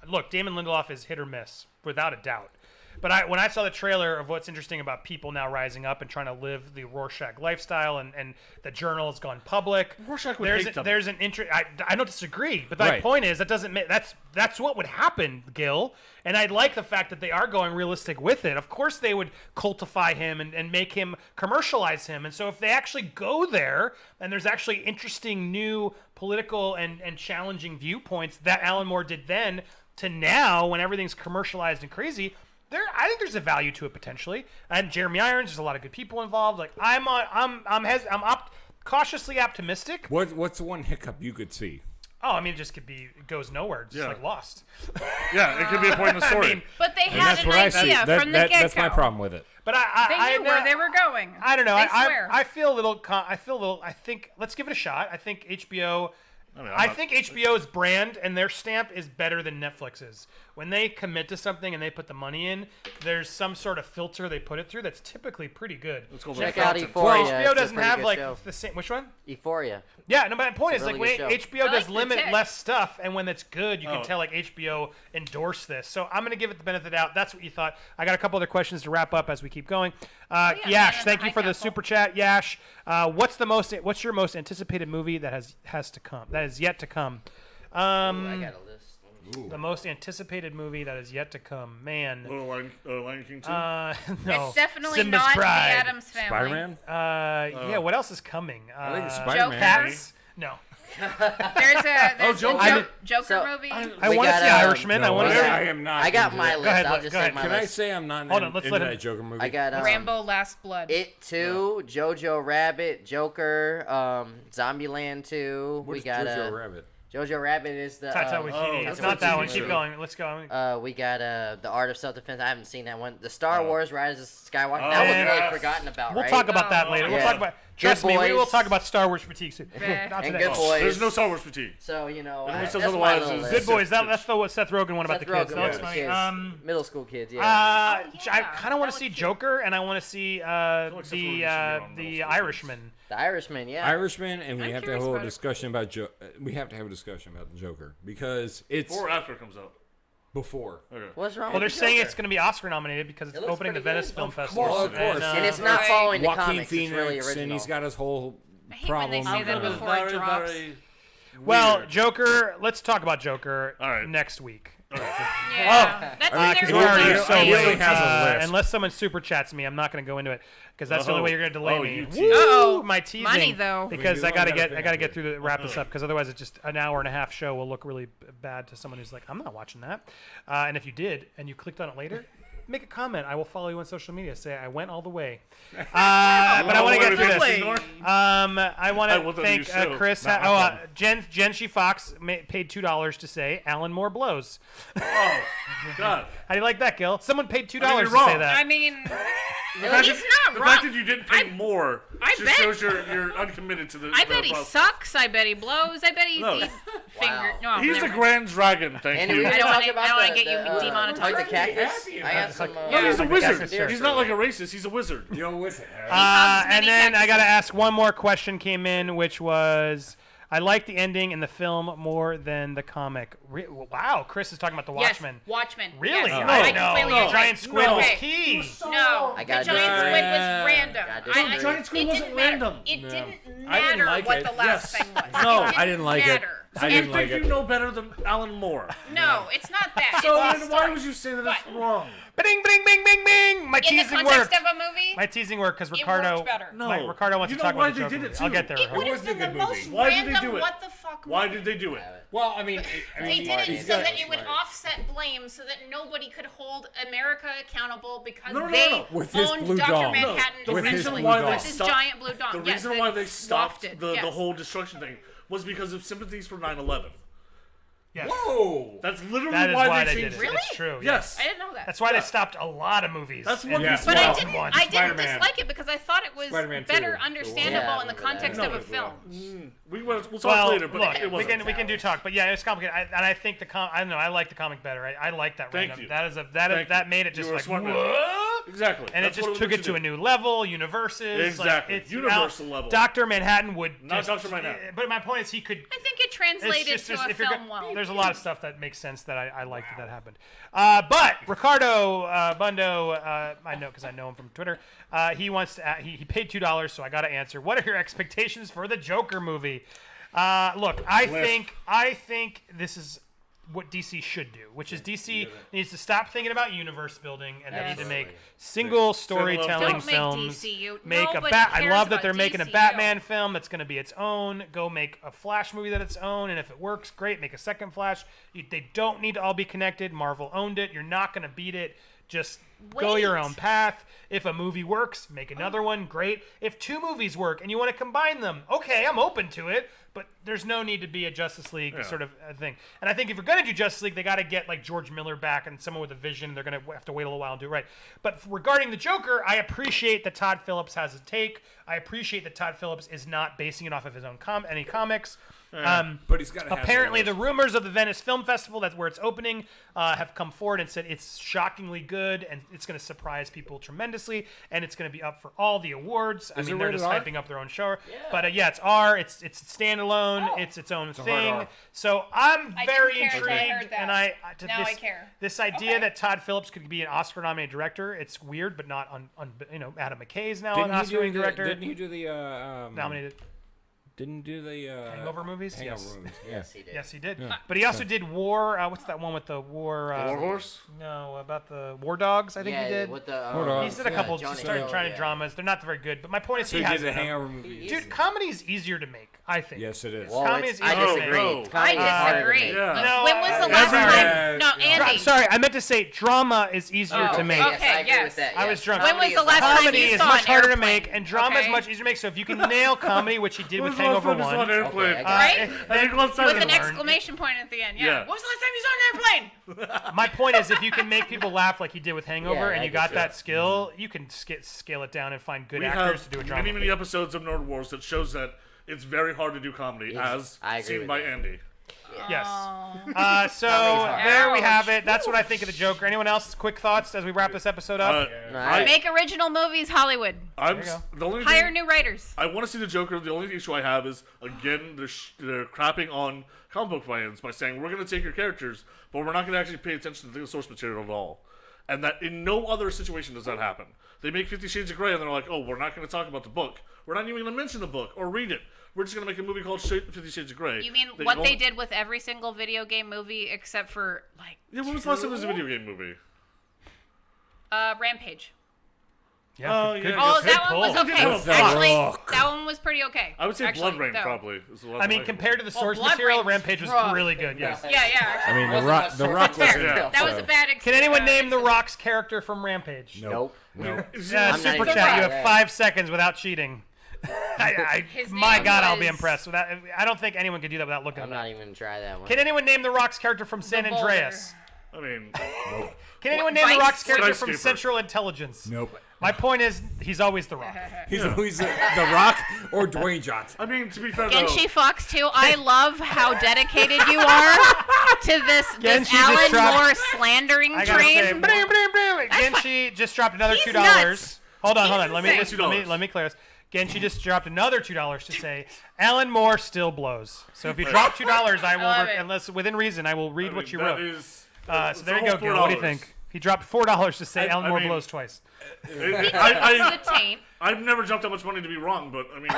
Look, Damon Lindelof is hit or miss, without a doubt. But when I saw the trailer of what's interesting about people now rising up and trying to live the Rorschach lifestyle, and the Journal has gone public. Rorschach would hate them. There's an interest. I don't disagree, but my Right. point is that doesn't make that's what would happen, Gil. And I like the fact that they are going realistic with it. Of course, they would cultify him and make him commercialize him. And so if they actually go there, and there's actually interesting new political and challenging viewpoints that Alan Moore did then to now, when everything's commercialized and crazy. I think there's a value to it potentially, and Jeremy Irons. There's a lot of good people involved. Like I'm cautiously optimistic. What's the one hiccup you could see? Oh, I mean, it goes nowhere. It's just Yeah. like Lost. Yeah, it could be a point in the story. I mean, But they And had that's an what I see. idea from the get-go. That's my problem with it. but They I knew where they were going. I don't know. They swear. I feel a little. I think let's give it a shot. I think HBO. I think HBO's brand and their stamp is better than Netflix's. When they commit to something and they put the money in, there's some sort of filter they put it through that's typically pretty good. Let's go Check with out Fountain. Euphoria. HBO It's a doesn't pretty have good like show. the same. Which one? Euphoria. Yeah, no, my point It's is a like really when good show. HBO I does like the limit tech. less stuff, and when it's good, you can Oh. tell like HBO endorsed this. So I'm gonna give it the benefit of the doubt. That's what you thought. I got a couple other questions to wrap up as we keep going. yeah, Yash, man, thank you high for the couple. super chat. Yash, what's your most anticipated movie that has to come? That is yet to come. Ooh, I got a list. The most anticipated movie that is yet to come. Man. Lion King 2? No. It's definitely Simba's not Pride. the Addams Family. Spider-Man? Yeah, what else is coming? I think it's Spider-Man. Cats? No. There's a Joker So, movie. I want to see Irishman. I want to see. I am not. I got into my that. list. Go ahead, I'll go just ahead. say my Can I list. say I'm not Hold on, into let's let that him- Joker movie? I got Rambo: Last Blood. It 2, Jojo Rabbit, Joker, Zombieland 2. What's We got Jojo Rabbit? Jojo Rabbit is the. Taika Waititi. that's It's not that one. Waititi. Keep going. Let's go. We got The Art of Self-Defense. I haven't seen that one. The Star Wars Rise of Skywalker. Oh, that was yes. really forgotten about, We'll right? talk about that later. We'll Yeah. talk about. Trust Good me, we will Boys. talk about Star Wars fatigue soon. Yeah. Not And today. Good Boys. There's no Star Wars fatigue. So, you know, Anyone that's says my otherwise little is list. Good Boys. That's the what Seth Rogen one about Seth the kids. Rogen, That was yeah, funny. kids. Middle school kids, yeah. I yeah. kind of want That to see looked Joker, and I want to see like Seth Rogen should be on the middle school Irishman. The Irishman, yeah. Irishman, and we I'm have to have a curious whole about it. discussion about we have to have a discussion about the Joker because it's Before or after it comes out. before. Okay. What's wrong Well, they're with saying Joker? it's going to be Oscar nominated because it's It looks opening the pretty Venice good. Film Of Festival. course, of course. And it's Right. not following the Joaquin comics. Phoenix, It's really original. and he's got his whole I hate when they problem. say that That was before it very, drops. very Well, weird. Joker. Let's talk about Joker All right. next week. Yeah. That's Because their we're already first so thing. he only late. has a list. Unless someone super chats me, I'm not going to go into it because that's the only way you're going to delay Oh, me. you Woo! tease. Uh-oh. My teasing, Money, though. because We I gotta gotta get finish get it. through the wrap this up because otherwise it's just an hour and a half show will look really bad to someone who's like, I'm not watching that. And if you did and you clicked on it later, make a comment. I will follow you on social media. Say I went all the way. But I want to get through this. I want I to want that thank new show. Chris. Not my problem. Jen She Fox paid $2 to say Alan Moore blows. Oh, God. How do you like that, Gil? Someone paid $2 you're to wrong. say that. I mean, The fact he's that- not the wrong. fact that you didn't pay more I just bet- shows you're uncommitted to the. I the bet he process. sucks. I bet he blows. I bet he, No. he finger. No, He's never the mind. Grand Dragon. Thank And you. we I were don't wanna- talking about I don't wanna the, get you the, demonetized. Like the I'm pretty cactus. happy I about got it. some. No, he's a Like wizard. Cactus He's not like a racist. He's a wizard. Yo, listen. hugs And many then I got to cactuses. ask one more question came in, which was, I like the ending in the film more than the comic. Wow, Chris is talking about the Yes, Watchmen. Watchmen. Really? Yes. No. I completely know. agree. The giant squid No. was Okay. key. No, I the gotta giant disagree. squid was random. Gotta disagree. The giant squid it wasn't didn't matter. random. It No. didn't I didn't matter like what it. the last Yes. thing was. No, It I didn't like it. matter. I You didn't think like it. you know better than Alan Moore. No, it's not that. So it's then the why story. would you say that But- it's wrong? Bing, bing, bing, bing, bing. My In the teasing context worked. of a movie, My teasing worked because it Ricardo. worked better. No. Ricardo wants You to know talk why about the they Joker did it, movie. I'll too. get there. it would have wasn't a been the good most movie. Why did they random do it? what the fuck Why movie. did they do it? Well, I mean, They did it he's so got- that it would offset blame so that nobody could hold America accountable because No, no, no, they no. With his owned blue Dr. dome. Manhattan The With his essentially blue dome. with his stopped- giant blue dome. The Yes, reason why they stopped wafted. the Yes. whole destruction thing was because of sympathies for 9/11. Yes. Whoa! That's literally That is why they did changed it. Really? It's true. Yes. I didn't know that. That's why Yeah. they stopped a lot of movies. That's in what this they But Well, I didn't. one. I didn't Spider-Man. dislike it because I thought it was Spider-Man better 2. understandable Yeah, in the I remember that. context No, of a it film. We'll talk Well, later, but look, it we wasn't. can do talk, but yeah, it's complicated. And I think I don't know. I like the comic better. I like that. Thank random. you. That is Thank that you. made it You just were a like smart man. what? Exactly. And That's it just what took meant it to do. a new level, universes. Exactly. Like, it's Universal out- level. Dr. Manhattan would Not just, Dr. Manhattan. But my point is, he could. I think it It's translated just, to a if you're film go- well. There's a lot of stuff that makes sense that I like that happened. But Ricardo Bundo, I know because I know him from Twitter. He wants to. He paid $2, so I got to answer. What are your expectations for the Joker movie? Look, I think this is what DC should do, which is DC needs to stop thinking about universe building and they need to make single storytelling Don't make films. DCU. Make a Nobody I cares love that about they're making a DCU. Batman film that's going to be its own. Go make a Flash movie that its own, and if it works, great. Make a second Flash. They don't need to all be connected. Marvel owned it. You're not going to beat it. Just go your Wait. own path. If a movie works, make another one. Great. If two movies work and you want to combine them, okay, I'm open to it. But there's no need to be a Justice League sort of thing. And I think if you're going to do Justice League, they got to get like George Miller back and someone with a vision. They're going to have to wait a little while and do it right. But regarding the Joker, I appreciate that Todd Phillips has a take. I appreciate that Todd Phillips is not basing it off of his own any comics. But he's got to. Apparently, the rumors of the Venice Film Festival, that's where it's opening, have come forward and said it's shockingly good and it's going to surprise people tremendously, and it's going to be up for all the awards. I Is mean, it they're rated just R? hyping up their own show. But yeah, it's R. It's standalone. Oh. It's its own hard thing. R. So I'm I very didn't care until I intrigued, heard that. and I Now I care. This idea Okay. that Todd Phillips could be an Oscar-nominated director, it's weird, but not on Adam McKay's now an Didn't he do Oscar-nominated the? director. Didn't he do the? Nominated. Didn't do the Hangover movies? Hangover Yes. movies. Yeah. Yes, he did. Yes, he did. But he also did War. What's that one with the War? War Horse? No, about the War Dogs. I think yeah, he did. with the Hold on. He's did a couple Johnny started Hill, trying yeah. dramas. They're not very good. But my point is, So he he has did the them. Hangover movies. Dude, comedy is easier to make, I think. Yes, it is. Whoa, Comedy it's- is I easier to disagree. make. Comedy is I harder to disagree. make. Yeah. No, when was the I- last Sorry. time? No, Andy. Sorry, I meant to say drama is easier to make. Yes, Okay, I agree yes. with that. I yes. was drunk. When was Comedy the is last harder. time Comedy you is saw much an harder to airplane? make, and drama is Okay. much easier to make. So if you can nail comedy, which he did with When's the last Hangover time you saw an 1, airplane? Okay, I got Right? I think last time With you an learned. exclamation point at the end. Yeah. Yeah. When was the last time you saw an airplane? my point is, if you can make people laugh like he did with Hangover, Yeah, and I you get got you. that skill, you can scale it down and find good We actors have to do a drama. many, many episodes of Nerd Wars that shows that it's very hard to do comedy, Yes, as I agree seen with by that. Andy. Yes. Oh. So hard. there we have Ouch. it. That's what I think of the Joker. Anyone else? Quick thoughts as we wrap this episode up? Alright. Make original movies, Hollywood. you go. The only Hire thing, new writers. I want to see the Joker. The only issue I have is, again, they're crapping on comic book fans by saying we're going to take your characters, but we're not going to actually pay attention to the source material at all. And that in no other situation does that happen. They make 50 Shades of Grey and they're like, oh, we're not going to talk about the book. We're not even going to mention the book or read it. We're just going to make a movie called 50 Shades of Grey. You mean what they did with every single video game movie except for, like, Yeah, when was the last time there was a video game movie? Rampage? Yeah, Oh, good, yeah. good, Oh, good that pull. one was okay. That's the Actually, Rock. that one was pretty okay. I would say Actually, Blood Rain, though. probably. Is the last I mean, one compared to the source Blood material, Rain was Rampage was rough. really good. Yes. Yeah, yeah. I mean, Wasn't the much Rock was Fair. in it. Yeah. That was so- a bad Can anyone name The experience. Rock's character from Rampage? Nope. Nope. Yeah, I'm not super even chat. You trying. have 5 seconds without cheating. His My name God, I'll be was- impressed. I don't think anyone could do that without looking I'm at not that. even going to try that one. Can anyone name The Rock's character from San The Boulder. Andreas? I mean, Can anyone name The Vice? Rock's character from Skyscraper. Central Intelligence? Nope. My point is, he's always The Rock. He's always the Rock or Dwayne Johnson. I mean, to be fair, though, Genshi Fox too. I love how dedicated you are to this Genshi just Alan dropped- Moore slandering I gotta say, train. Genshi just dropped another He's $2. nuts. Hold on. He's Let me insane. let me clear this. Genshi just dropped another $2 to say Alan Moore still blows. So if you drop $2, I love will, it. unless within reason, I will read what you that wrote. is- So it's there you a go, whole Gil. What do you $4. think? He dropped $4 to say Alan I Moore mean- blows twice. The taint. I've never jumped that much money to be wrong, but I mean,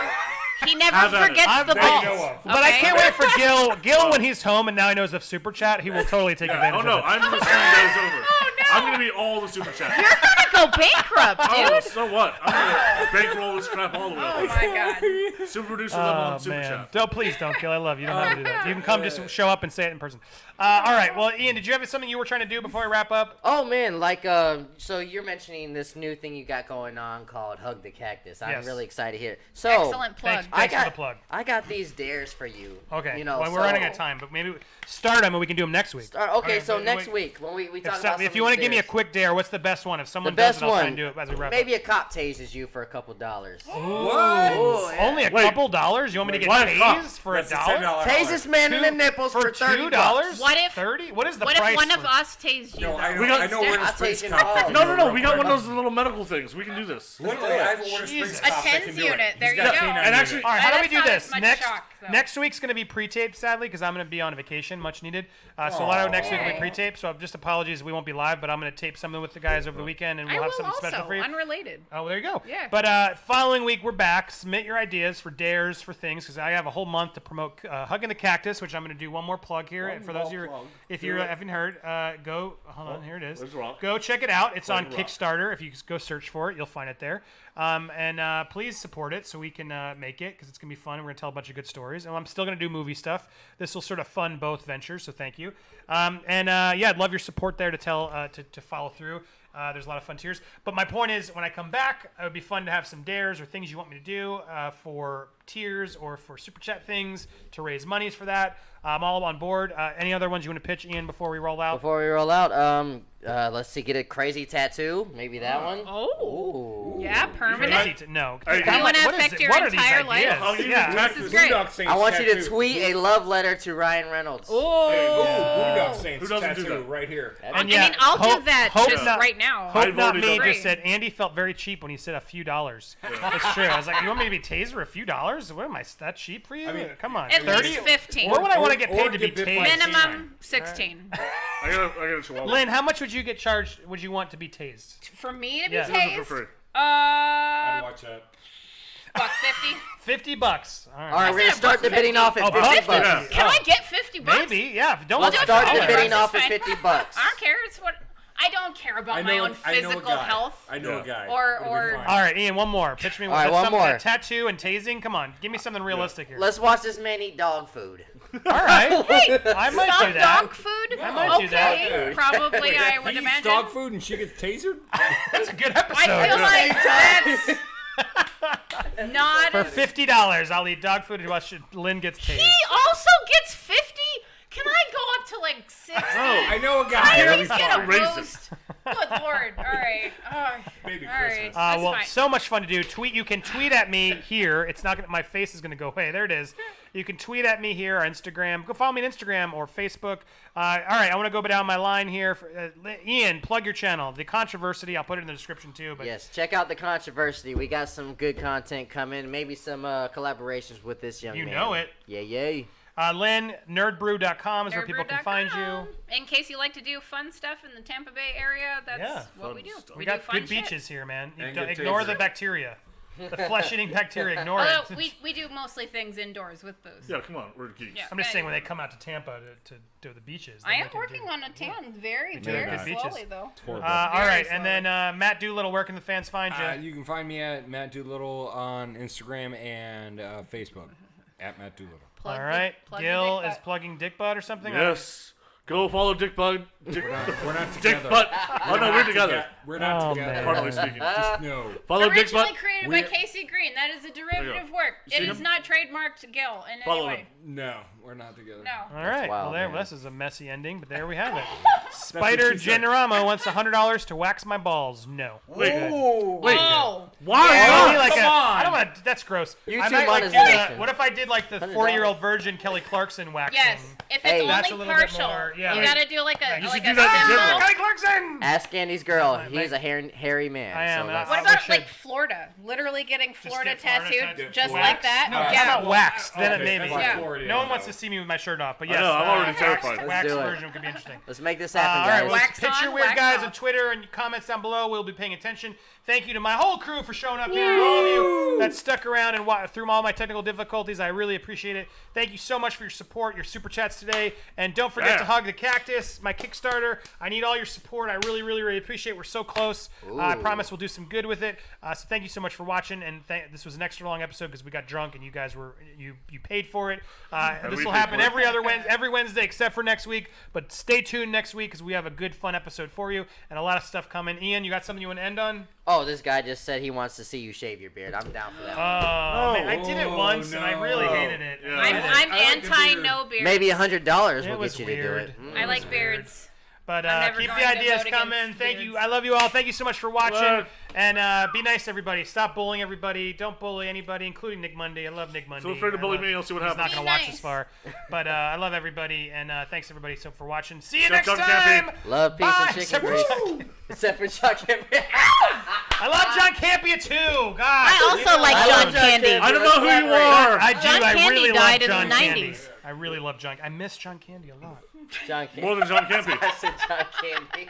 He never Have at it. forgets I'm the very balls. know of. But I Okay? can't wait for Gil. Gil, when he's home and now he knows of Super Chat, he will totally take advantage oh no, of it. I'm just screwing you guys over. I'm gonna be all the super chat. You're gonna go bankrupt, Oh, dude. so what? I'm gonna bankroll this crap all the way. Oh my god. Super producer level Oh, on super man. chat. Don't, please don't, Gil. I love you. You don't have to do that. You can come just show up and say it in person. All right. Well, Ian, did you have something you were trying to do before I wrap up? Oh man, like so you're mentioning this new thing you got going on called Hug the Cactus. I'm Yes. really excited to hear it. So Excellent plug. Thanks, I thanks got for the plug. I got these dares for you. Okay. You know, well, we're so- running out of time, but maybe start them and we can do them next week. Okay, so but next wait. week when we talk If, about if you want to give me a quick dare, what's the best one? If someone the does best it, I'll try one, and do it as we wrap maybe up. a cop tases you for a couple dollars. What? Oh, yeah. Only a Wait. couple dollars? You want me to get Why a cop? tased for That's a a dollar? $10 Tase this man in the nipples for $30. $2? What if- 30? What is the What price? if one of for- us tased you? No, I though? know, We got- I know where to I'll Springs take it Cop. all. that can No, do no, it no. real We got quick. one of those little medical things. We can do this. Literally, I have a Warner Jesus. Springs A cop that TENS can do it. unit, there He's you got go. canine And unit. actually- All right, how do we That's do not this? as much Next shock, though. next week's going to be pre-taped, sadly, because I'm going to be on vacation, much needed. So a lot of next week will be Aw. pre-taped. So just apologies, we won't be live, but I'm going to tape something with the guys over the weekend, and I we'll have will something also, special for you. unrelated. Oh, well, there you go. Yeah. But following week, we're back. Submit your ideas for dares, for things, because I have a whole month to promote Hugging the Cactus, which I'm going to do one more plug here. And for those of you, if you haven't heard, go, hold on, here it is. Where's the rock? Go check it out. It's on Where's the rock? Kickstarter. If you just go search for it, you'll find it there. And please support it so we can make it, because it's going to be fun. We're going to tell a bunch of good stories. And I'm still going to do movie stuff. This will sort of fund both ventures, so thank you. Yeah, I'd love your support there to to follow through. There's a lot of fun tiers. But my point is, when I come back, it would be fun to have some dares or things you want me to do for tiers or for Super Chat things to raise monies for that. I'm all on board. Any other ones you want to pitch, Ian, before we roll out? Before we roll out, let's see, get a crazy tattoo. Maybe that one. Oh. Ooh. Yeah, permanent. Crazy no. Hey, How you much- wanna what is affect it? your What are these entire ideas? life? I'll give you Yeah. tax- This is great. Boondock Saints I want you to tattoo. tweet a love letter to Ryan Reynolds. Oh. Boondock Saints Who doesn't do tattoo that? right here. And I mean, I'll do hope- that hope just not- right now. Hope I've not already me done just that. said Andy felt very cheap when he said a few dollars. That's true. I was like, you want me to be tased for a few dollars? What am I that cheap for you? I mean, come on, At 30? least 15. What would I want to Or- get or paid to be get bit by tased? a Minimum 16. I got a chihuahua. Lynn, how much would you get charged? Would you want to be tased? For me to be Yeah. He does it tased? for free. I'd watch that. $50. $50. All right. All right, we're gonna said start the $1.50. bidding off at Oh, $50. $1.50. Can I get $50? Maybe, yeah. Don't Let's do it start for the $1. bidding off at Fine. $50. I don't care. It's what I don't care about my own physical health. I know a guy. Or All right, Ian, one more. Pitch me All right, one something, more. a tattoo and tasing. Come on, give me something realistic here. Let's watch this man eat dog food. All right. Hey, I might some do that. dog food? I might do that. Okay, probably I would He eats imagine. dog food and she gets tasered? That's a good episode. I feel like that's not. For $50, I'll eat dog food and watch Lynn gets tased. He also gets 50. Can I go up to like 60? I know a I guy. at least get a Raise it. roast. Good lord. All right. Maybe All right. Christmas. That's Well, fine. so much fun to do. You can tweet at me here. It's not gonna. My face is gonna go away. There it is. You can tweet at me here on Instagram. Go follow me on Instagram or Facebook. All right, I want to go down my line here. Ian, plug your channel. The Controversy. I'll put it in the description too. But Yes, check out the Controversy. We got some good content coming. Maybe some collaborations with this young You man. know it. Yeah. Lynn, nerdbrew.com is where people can find you. Nerdbrew.com. In case you like to do fun stuff in the Tampa Bay area, that's Yeah. what Fun we do. stuff. We do got fun good shit. beaches here, man. And Don't good ignore taser. the bacteria. The flesh-eating bacteria. Ignore Although it. we do mostly things indoors with those. Yeah, come on, we're geeks. Yeah. I'm just saying when they come out to Tampa to do the beaches. I then am they can working do- on a tan very, do very good beaches. slowly though. Horrible. all Very right, slowly. and then Matt Doolittle, where can the fans find you? You can find me at Matt Doolittle on Instagram and Facebook. At Matt Doolittle. Plug all the- right, plug the Gil dick is butt. plugging Dick Butt or something. Yes. Go follow Dick Bud. Dick, We're not together. Dick Butt. Oh no, we're together. We're not Oh, together. man. Partly speaking. No. Follow Dick Originally Butt. created by Casey Green. That is a derivative work. You see It is him? not trademarked Gil in Follow any way. him. No, we're not together. No. All right, wild, well, man. this is a messy ending, but there we have it. what Spider she said. Generamo wants $100 to wax my balls. No. Wait. Oh. Wait. Oh. Why Maybe not? like come a, on. I don't want to. That's gross. YouTube I might like do monetization. what if I did like the $100. 40-year-old virgin Kelly Clarkson waxing? Yes. If it's Hey. That's a only little bit partial, more, yeah. you gotta do like a you like should do a that in symbol. general. Kelly Clarkson. Ask Andy's girl. My- He's a hairy man. I am, So and that's- What I about wish I'd- like Florida? Literally getting Florida get Florida tattooed tattooed. just Wax? like that? No, Yeah. how about waxed? Then Okay, it maybe. that's like Yeah. Florida, No one wants though. to see me with my shirt off, but I yes, know, I'm already waxed, terrified. waxed do it. version could be interesting. Let's make this All happen, right, guys. well, Wax pitch on, your weird wax guys off. on Twitter and comments down below. We'll be paying attention. Thank you to my whole crew for showing up here. All of you that stuck around and through all my technical difficulties. I really appreciate it. Thank you so much for your support, your super chats today. And don't forget to hug the cactus, my Kickstarter. I need all your support. I really, really, really appreciate it. We're so close. I promise we'll do some good with it. So thank you so much for watching. And this was an extra long episode because we got drunk and you guys you paid for it. This we will paid happen for it. every Wednesday except for next week. But stay tuned next week because we have a good, fun episode for you and a lot of stuff coming. Ian, you got something you want to end on? Oh, this guy just said he wants to see you shave your beard. I'm down for that. Oh, man, I did it once and I really no. hated it. Yeah. I'm I like the anti beard. no beard. Maybe $100 It will was get you to do weird. it. I like beards. But I'm never keep going the to ideas vote coming. against Thank beards. you. I love you all. Thank you so much for watching. Bye. And be nice to everybody. Stop bullying everybody. Don't bully anybody, including Nick Monday. I love Nick Monday. Feel free to I bully love- me. I'll see what He's not happens. going Be to watch nice. this far. But I love everybody. And thanks, everybody, for watching. See you Chef next John time. Campia. Love, peace, Bye. and chicken grease. Except for Chuck Campia. I love John Campia, too. God. I also like I John love John Candy. Campia. I don't know who you are. I do. John I Candy really died love in John the Candy. 90s. I really love John. I miss John Candy a lot. John Campia. More than John Campia. I said John Candy.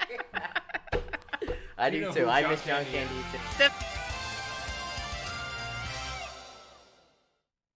I do know too. who I John miss John Candy is. Candy too. The